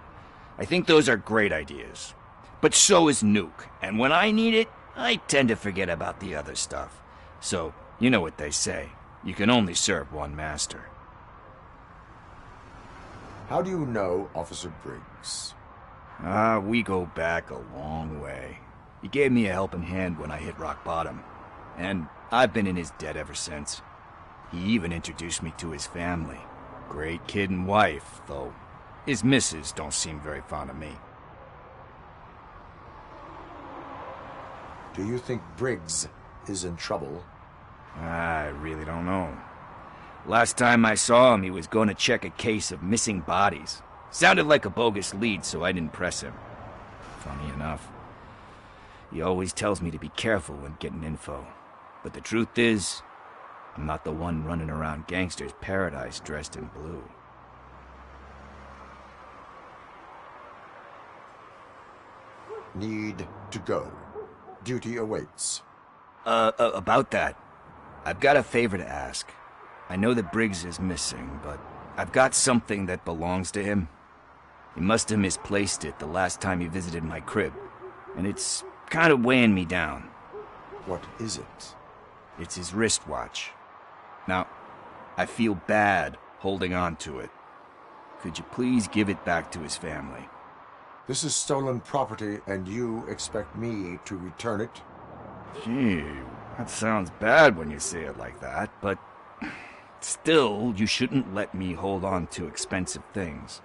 I think those are great ideas. But so is Nuke, and when I need it, I tend to forget about the other stuff. So, you know what they say. You can only serve one master. How do you know Officer Briggs? We go back a long way. He gave me a helping hand when I hit rock bottom. And I've been in his debt ever since. He even introduced me to his family. Great kid and wife, though his missus don't seem very fond of me. Do you think Briggs is in trouble? I really don't know. Last time I saw him, he was going to check a case of missing bodies. Sounded like a bogus lead, so I didn't press him. Funny enough. He always tells me to be careful when getting info. But the truth is, I'm not the one running around gangster's paradise dressed in blue. Need to go. Duty awaits. About that, I've got a favor to ask. I know that Briggs is missing, but I've got something that belongs to him. He must have misplaced it the last time he visited my crib, and it's kind of weighing me down. What is it? It's his wristwatch. Now, I feel bad holding on to it, Could you please give it back to his family? This is stolen property, and you expect me to return it? Gee, that sounds bad when you say it like that, but still, you shouldn't let me hold on to expensive things.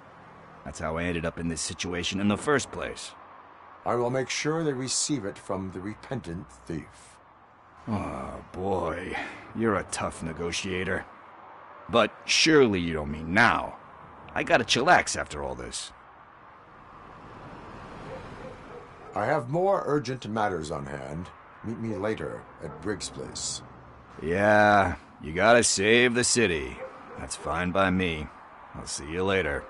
That's how I ended up in this situation in the first place. I will make sure they receive it from the repentant thief. Oh, boy. You're a tough negotiator. But surely you don't mean now. I gotta chillax after all this. I have more urgent matters on hand. Meet me later at Briggs' place. Yeah, you gotta save the city. That's fine by me. I'll see you later.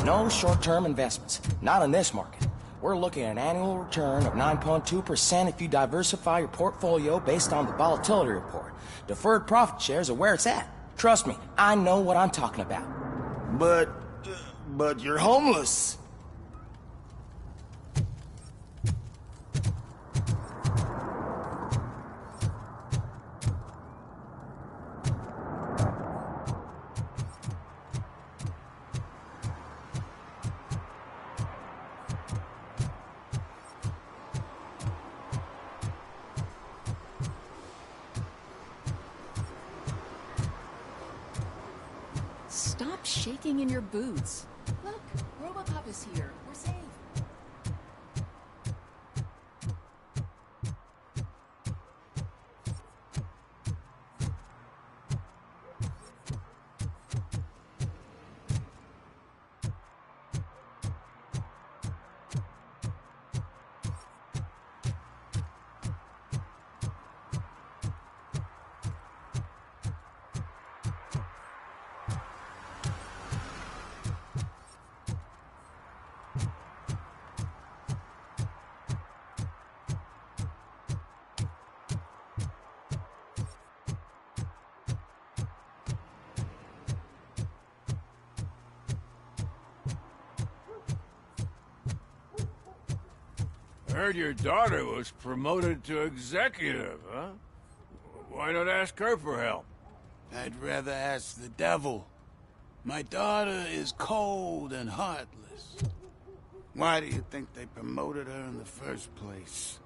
No short-term investments. Not in this market. We're looking at an annual return of 9.2% if you diversify your portfolio based on the volatility report. Deferred profit shares are where it's at. Trust me, I know what I'm talking about. But you're homeless. Stop shaking in your boots. Look, RoboCop is here. We're safe. Heard your daughter was promoted to executive, huh? Why not ask her for help? I'd rather ask the devil. My daughter is cold and heartless. Why do you think they promoted her in the first place?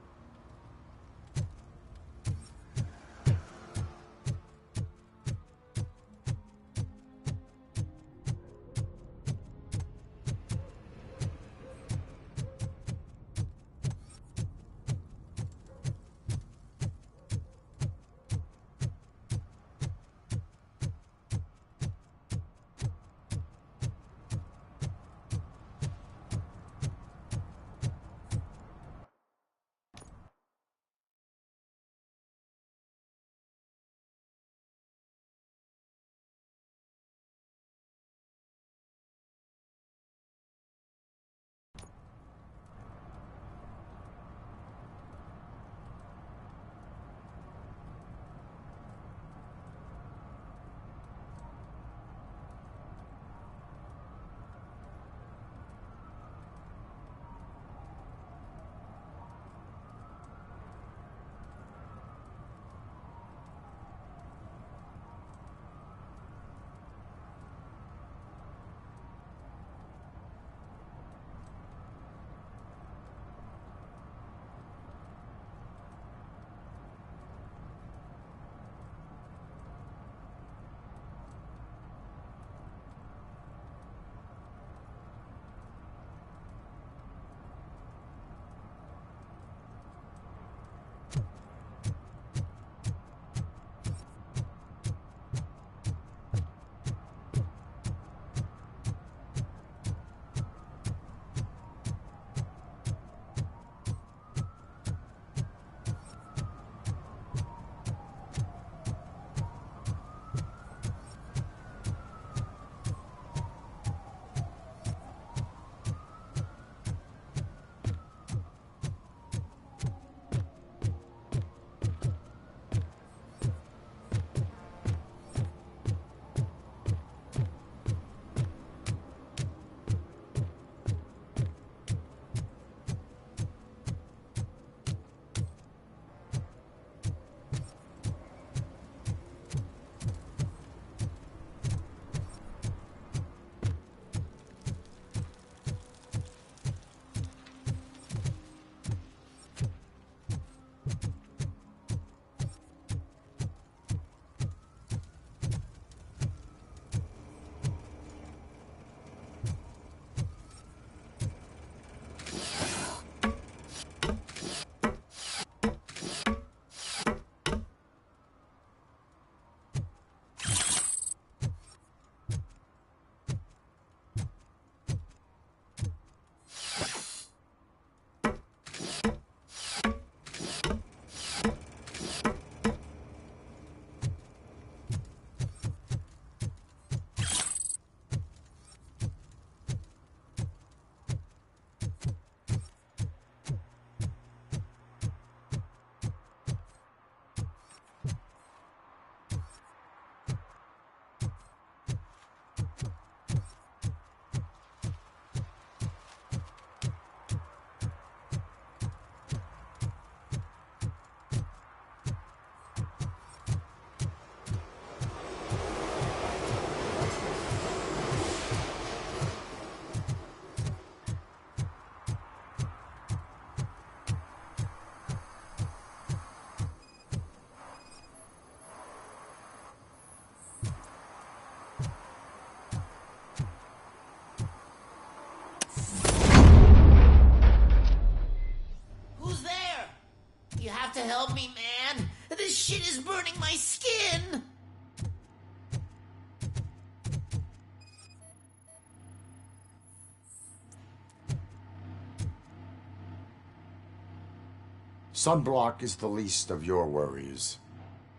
Sunblock is the least of your worries.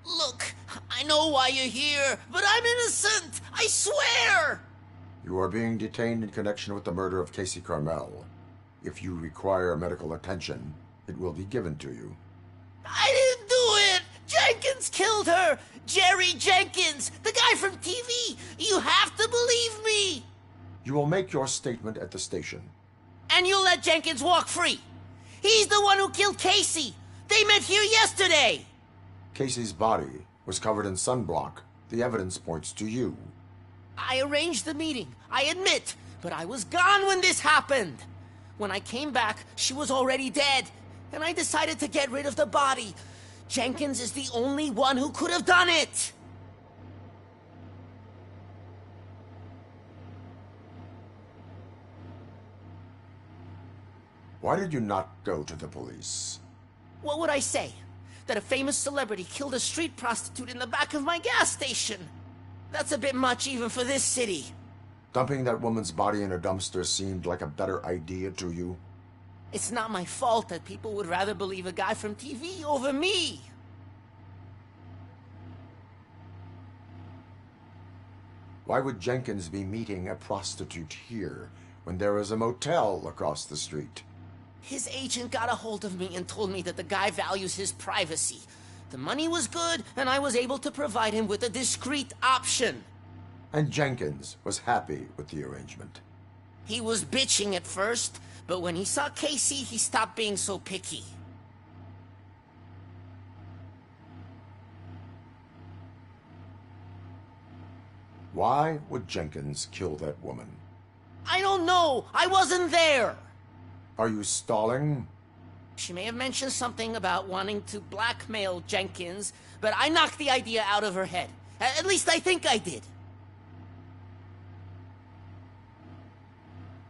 Look, I know why you're here, but I'm innocent! I swear! You are being detained in connection with the murder of Casey Carmel. If you require medical attention, it will be given to you. I didn't do it! Jenkins killed her! Jerry Jenkins, the guy from TV! You have to believe me! You will make your statement at the station. And you'll let Jenkins walk free! He's the one who killed Casey! They met here yesterday! Casey's body was covered in sunblock. The evidence points to you. I arranged the meeting, I admit, but I was gone when this happened. When I came back, she was already dead, and I decided to get rid of the body. Jenkins is the only one who could have done it! Why did you not go to the police? What would I say? That a famous celebrity killed a street prostitute in the back of my gas station? That's a bit much even for this city. Dumping that woman's body in a dumpster seemed like a better idea to you? It's not my fault that people would rather believe a guy from TV over me. Why would Jenkins be meeting a prostitute here when there is a motel across the street? His agent got a hold of me and told me that the guy values his privacy. The money was good, and I was able to provide him with a discreet option. And Jenkins was happy with the arrangement. He was bitching at first, but when he saw Casey, he stopped being so picky. Why would Jenkins kill that woman? I don't know! I wasn't there! Are you stalling? She may have mentioned something about wanting to blackmail Jenkins, but I knocked the idea out of her head. At least I think I did.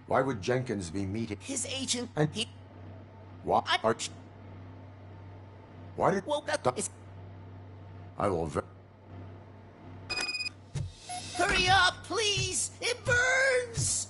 Why would Jenkins be meeting his agent? And he... Why are... Why did... Well, that is... I will... Hurry up, please! It burns!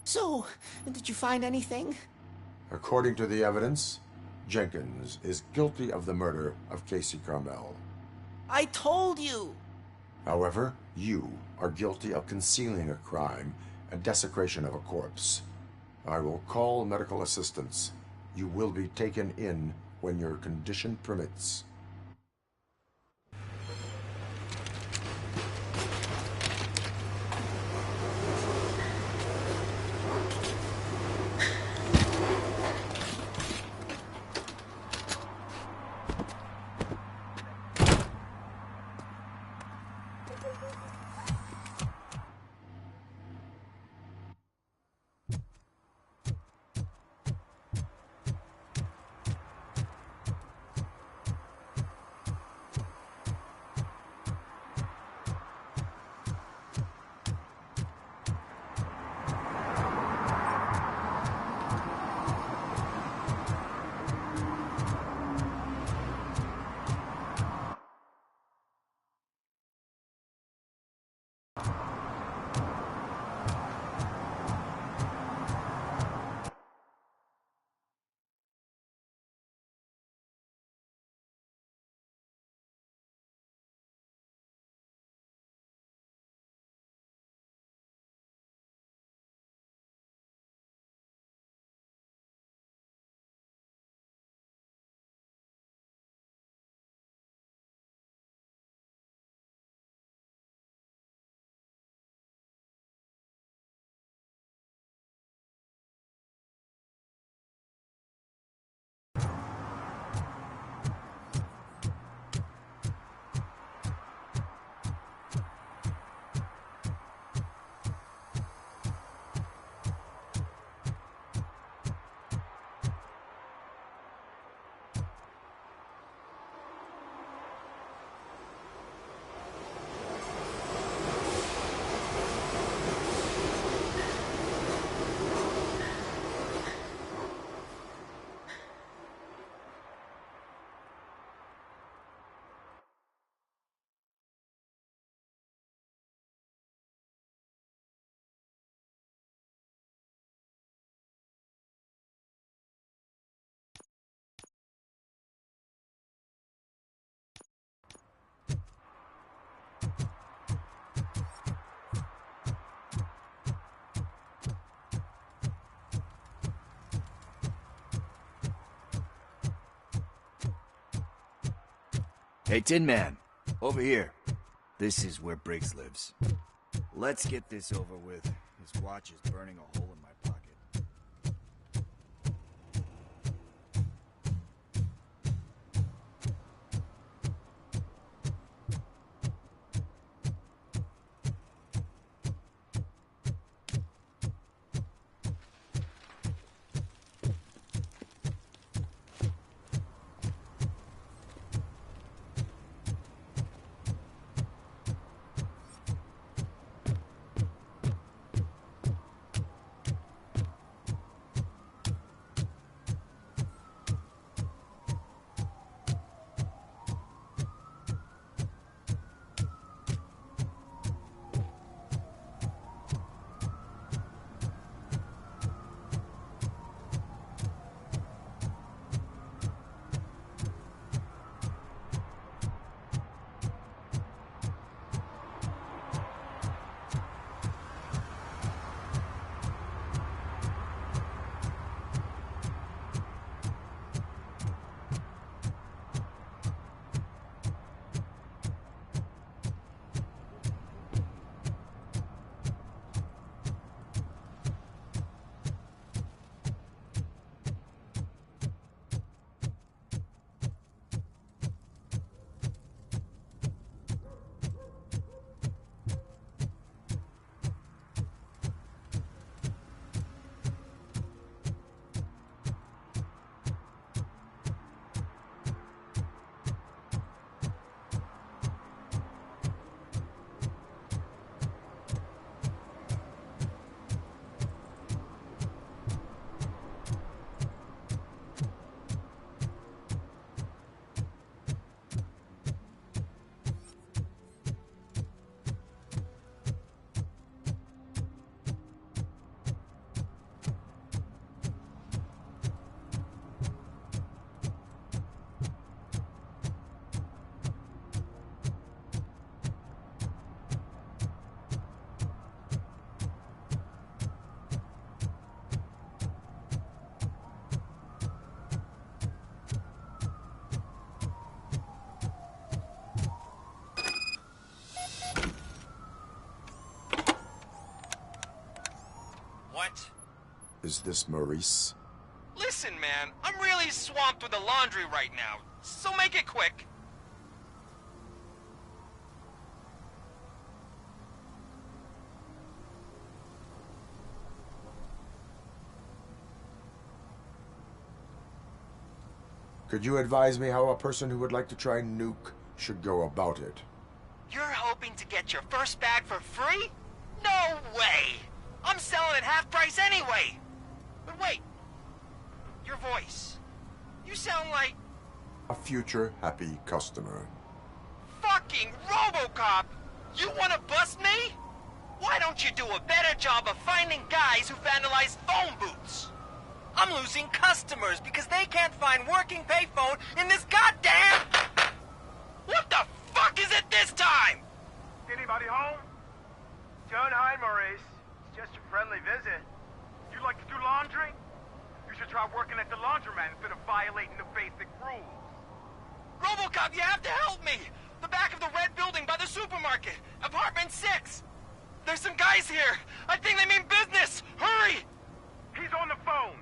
So, did you find anything? According to the evidence, Jenkins is guilty of the murder of Casey Carmel. I told you! However, You are guilty of concealing a crime and desecration of a corpse. I will call medical assistance. You will be taken in when your condition permits. Hey, Tin Man, over here. This is where Briggs lives. Let's get this over with. His watch is burning a hole in my pocket. Is this Maurice? Listen, man, I'm really swamped with the laundry right now, so make it quick. Could you advise me how a person who would like to try nuke should go about it? You're hoping to get your first bag for free? No way! I'm selling at half price anyway! But wait, your voice. You sound like... A future happy customer. fucking RoboCop! You wanna bust me? Why don't you do a better job of finding guys who vandalize phone booths? I'm losing customers because they can't find working payphone in this goddamn... What the fuck is it this time? Anybody home? Don't hide, Maurice. It's just a friendly visit. You like to do laundry? You should try working at the laundromat instead of violating the basic rules. RoboCop, you have to help me! The back of the red building by the supermarket. Apartment 6. There's some guys here. I think they mean business. Hurry! He's on the phone.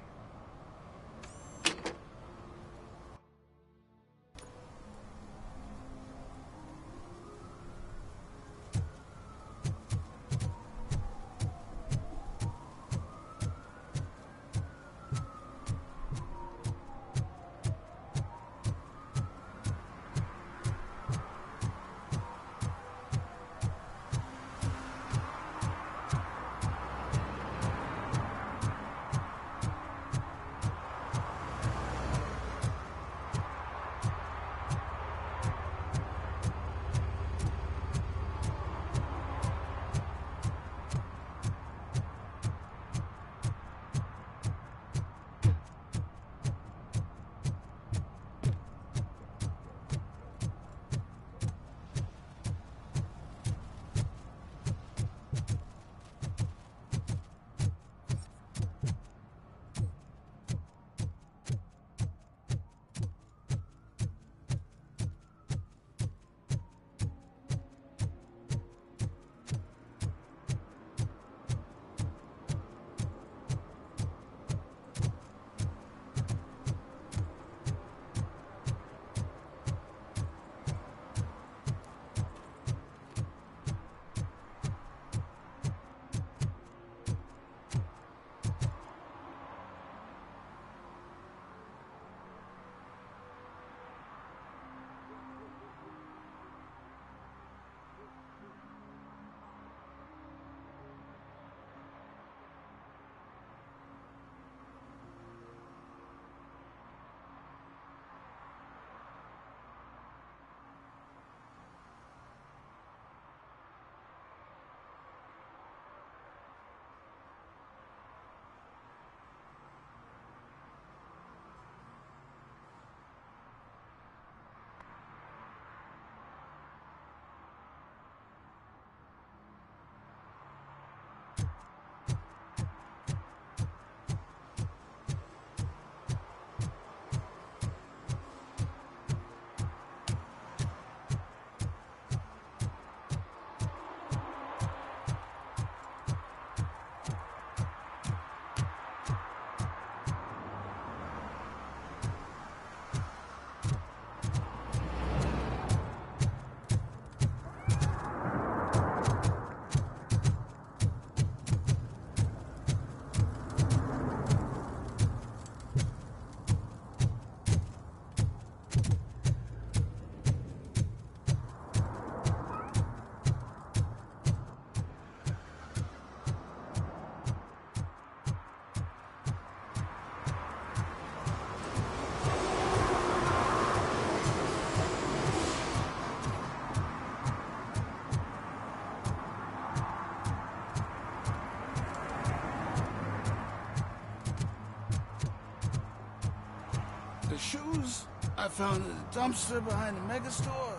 The shoes I found in the dumpster behind the mega store.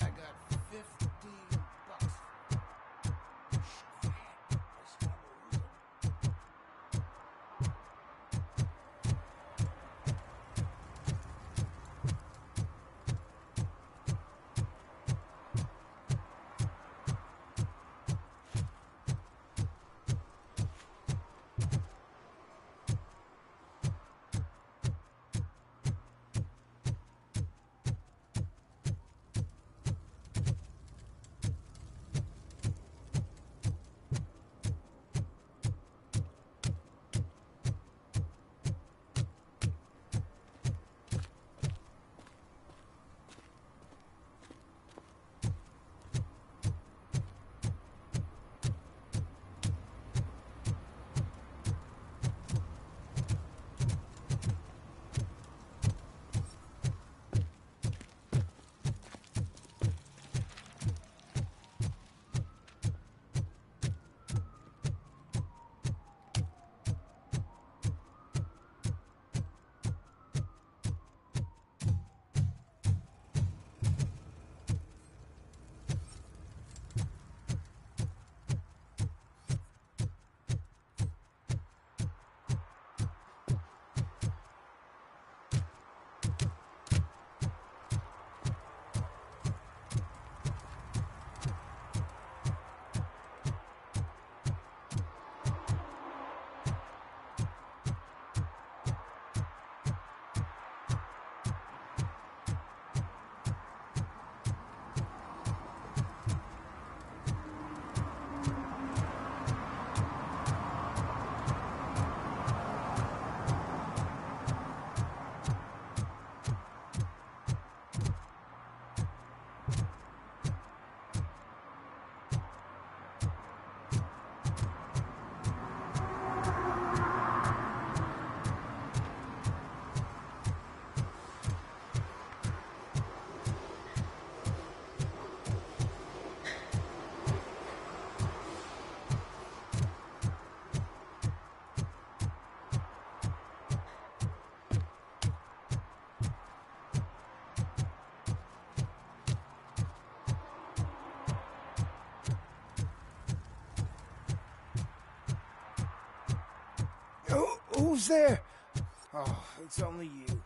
I got 15 bucks. Who's there? Oh, it's only you.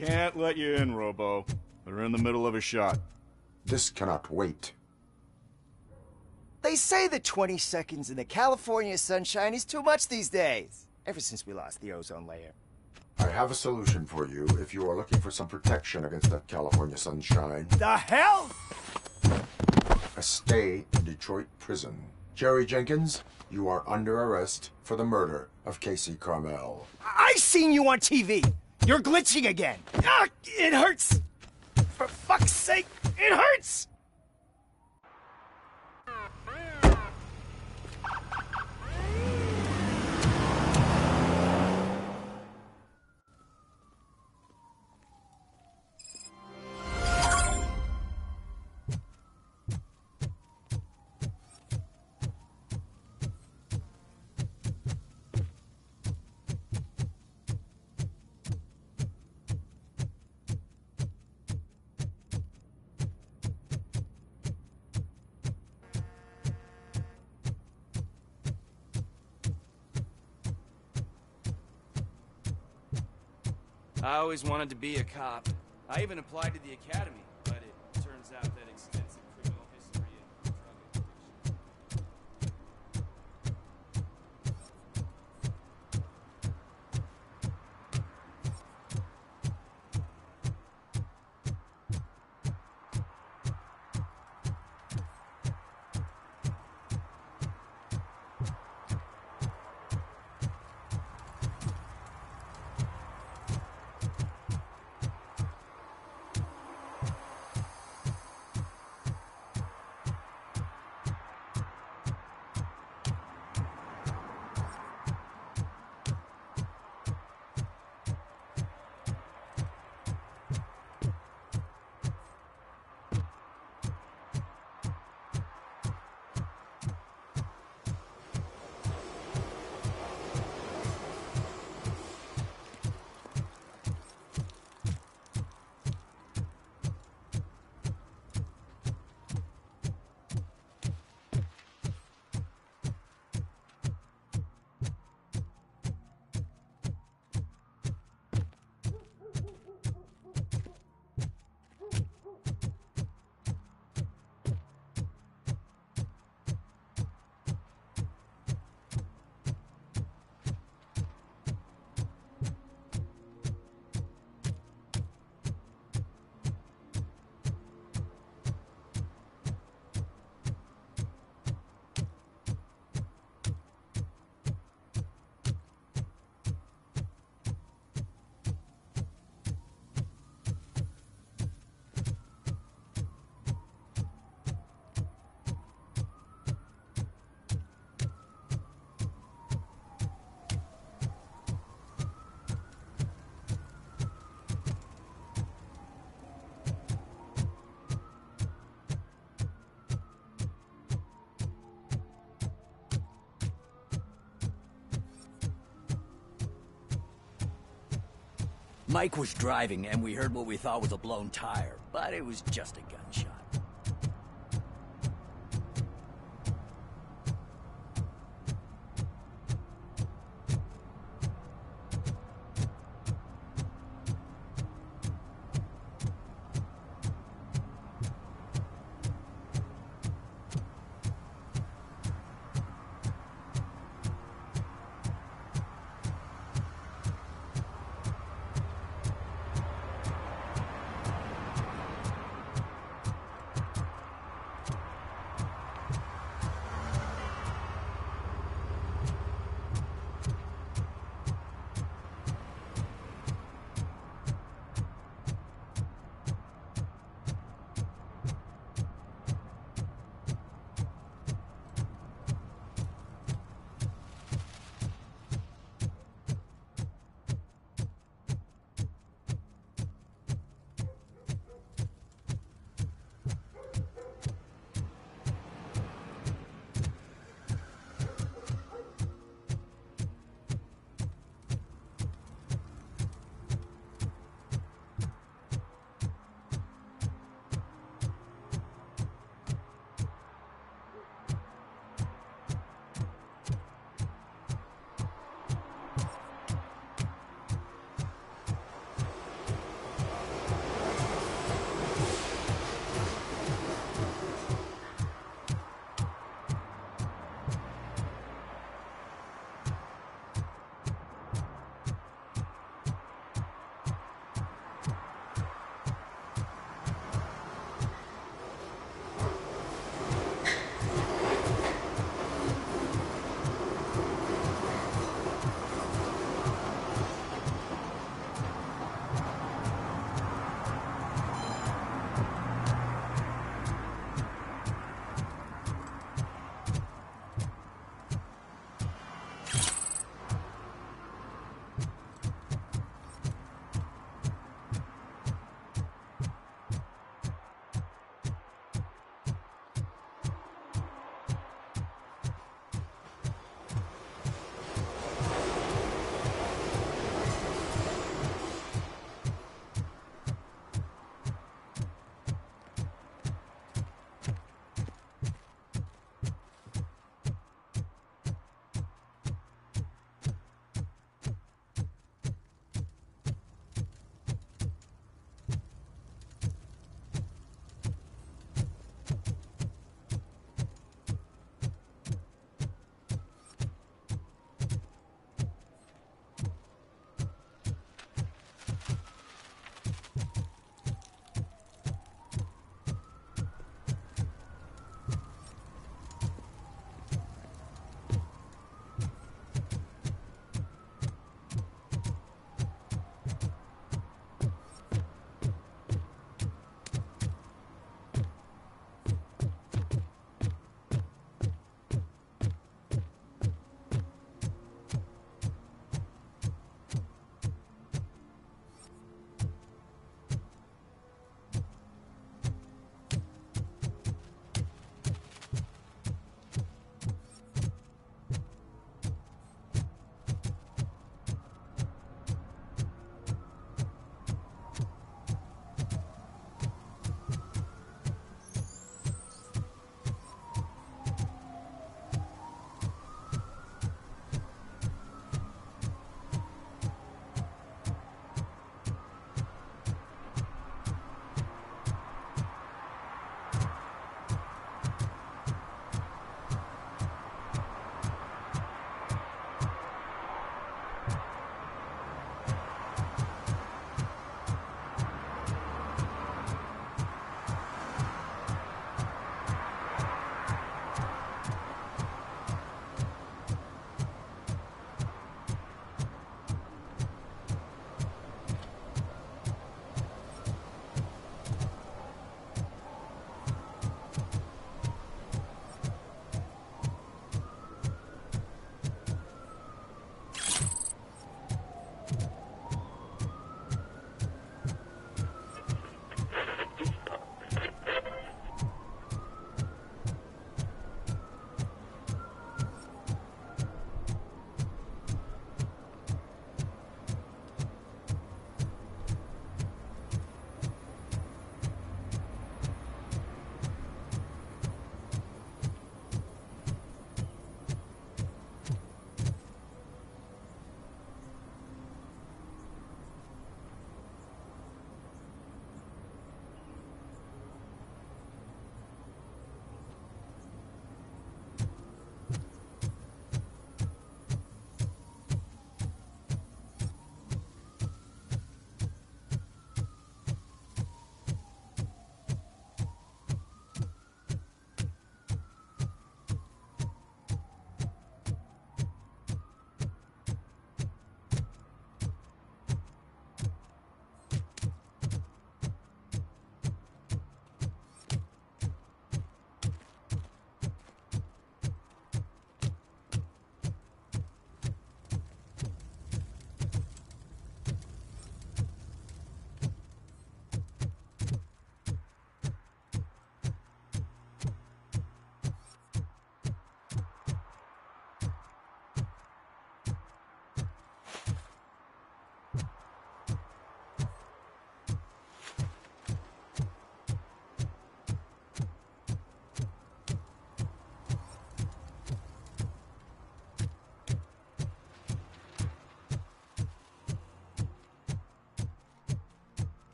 Can't let you in, Robo. They're in the middle of a shot. This cannot wait. They say that 20 seconds in the California sunshine is too much these days. Ever since we lost the ozone layer. I have a solution for you if you are looking for some protection against that California sunshine. The hell? A stay in Detroit prison. Jerry Jenkins, you are under arrest for the murder of Casey Carmel. I seen you on TV. You're glitching again. Ah, it hurts. For fuck's sake, it hurts. I always wanted to be a cop. I even applied to the academy, but it turns out that extensive criminal history and drug addiction. Mike was driving, and we heard what we thought was a blown tire, but it was just a gunshot.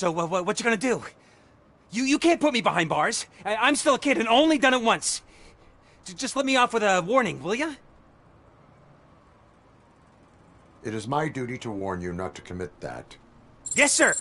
So, what you gonna do? You can't put me behind bars. I'm still a kid and only done it once. Just let me off with a warning, will ya? It is my duty to warn you not to commit that. Yes, sir!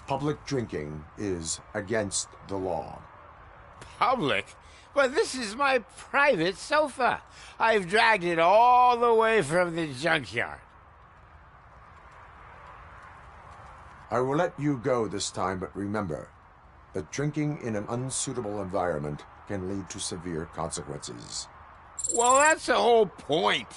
Public drinking is against the law. Public? But this is my private sofa. I've dragged it all the way from the junkyard. I will let you go this time, but remember that drinking in an unsuitable environment can lead to severe consequences. Well, that's the whole point.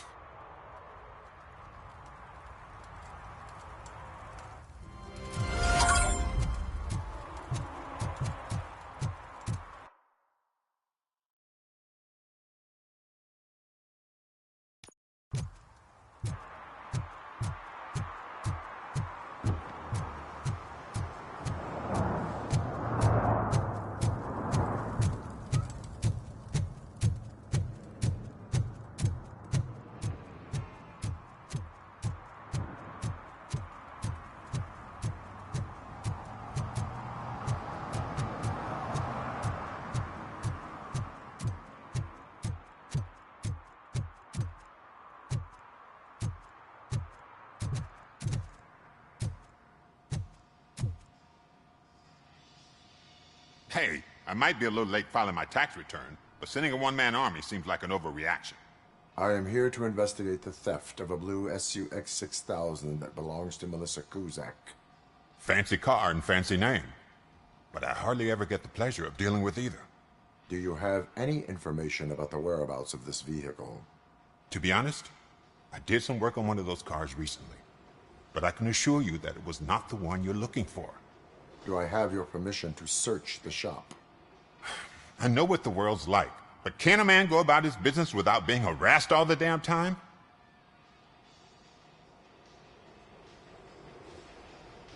Hey, I might be a little late filing my tax return, but sending a one-man army seems like an overreaction. I am here to investigate the theft of a blue SUX 6000 that belongs to Melissa Kuzak. Fancy car and fancy name, but I hardly ever get the pleasure of dealing with either. Do you have any information about the whereabouts of this vehicle? To be honest, I did some work on one of those cars recently, but I can assure you that it was not the one you're looking for. Do I have your permission to search the shop? I know what the world's like, but can a man go about his business without being harassed all the damn time?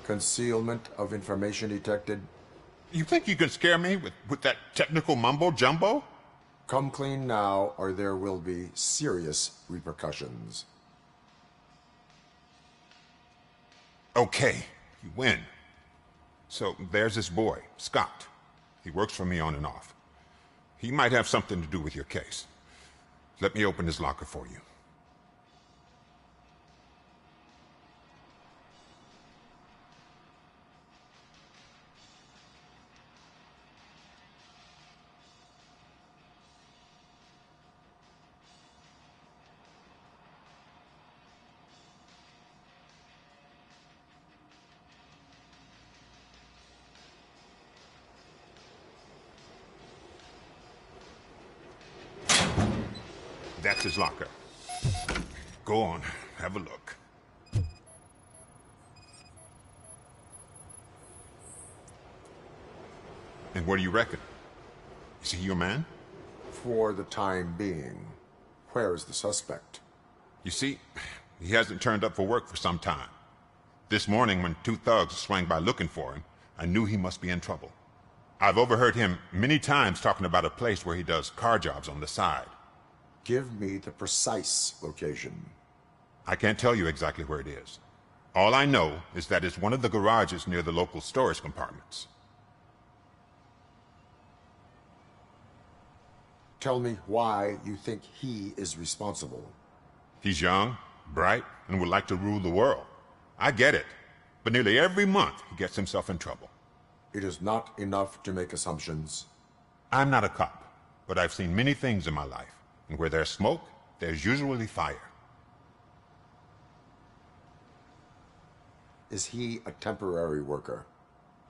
Concealment of information detected. You think you can scare me with that technical mumbo-jumbo? Come clean now, or there will be serious repercussions. Okay, you win. So there's this boy, Scott. He works for me on and off. He might have something to do with your case. Let me open his locker for you. That's his locker. Go on, have a look. And what do you reckon? Is he your man? For the time being. Where is the suspect? You see, he hasn't turned up for work for some time. This morning, when two thugs swang by looking for him, I knew he must be in trouble. I've overheard him many times talking about a place where he does car jobs on the side. Give me the precise location. I can't tell you exactly where it is. All I know is that it's one of the garages near the local storage compartments. Tell me why you think he is responsible. He's young, bright, and would like to rule the world. I get it, but nearly every month he gets himself in trouble. It is not enough to make assumptions. I'm not a cop, but I've seen many things in my life. And where there's smoke, there's usually fire. Is he a temporary worker?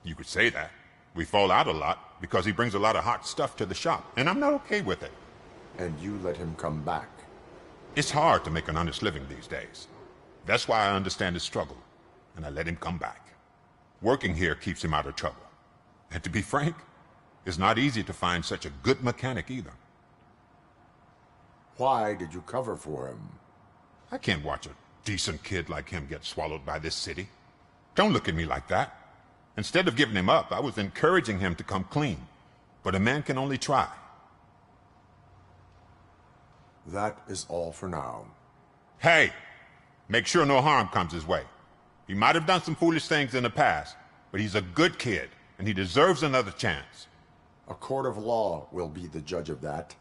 You could say that. We fall out a lot because he brings a lot of hot stuff to the shop, and I'm not okay with it. And you let him come back? It's hard to make an honest living these days. That's why I understand his struggle, and I let him come back. Working here keeps him out of trouble. And to be frank, it's not easy to find such a good mechanic either. Why did you cover for him? I can't watch a decent kid like him get swallowed by this city. Don't look at me like that. Instead of giving him up, I was encouraging him to come clean. But a man can only try. That is all for now. Hey, make sure no harm comes his way. He might have done some foolish things in the past, but he's a good kid, and he deserves another chance. A court of law will be the judge of that.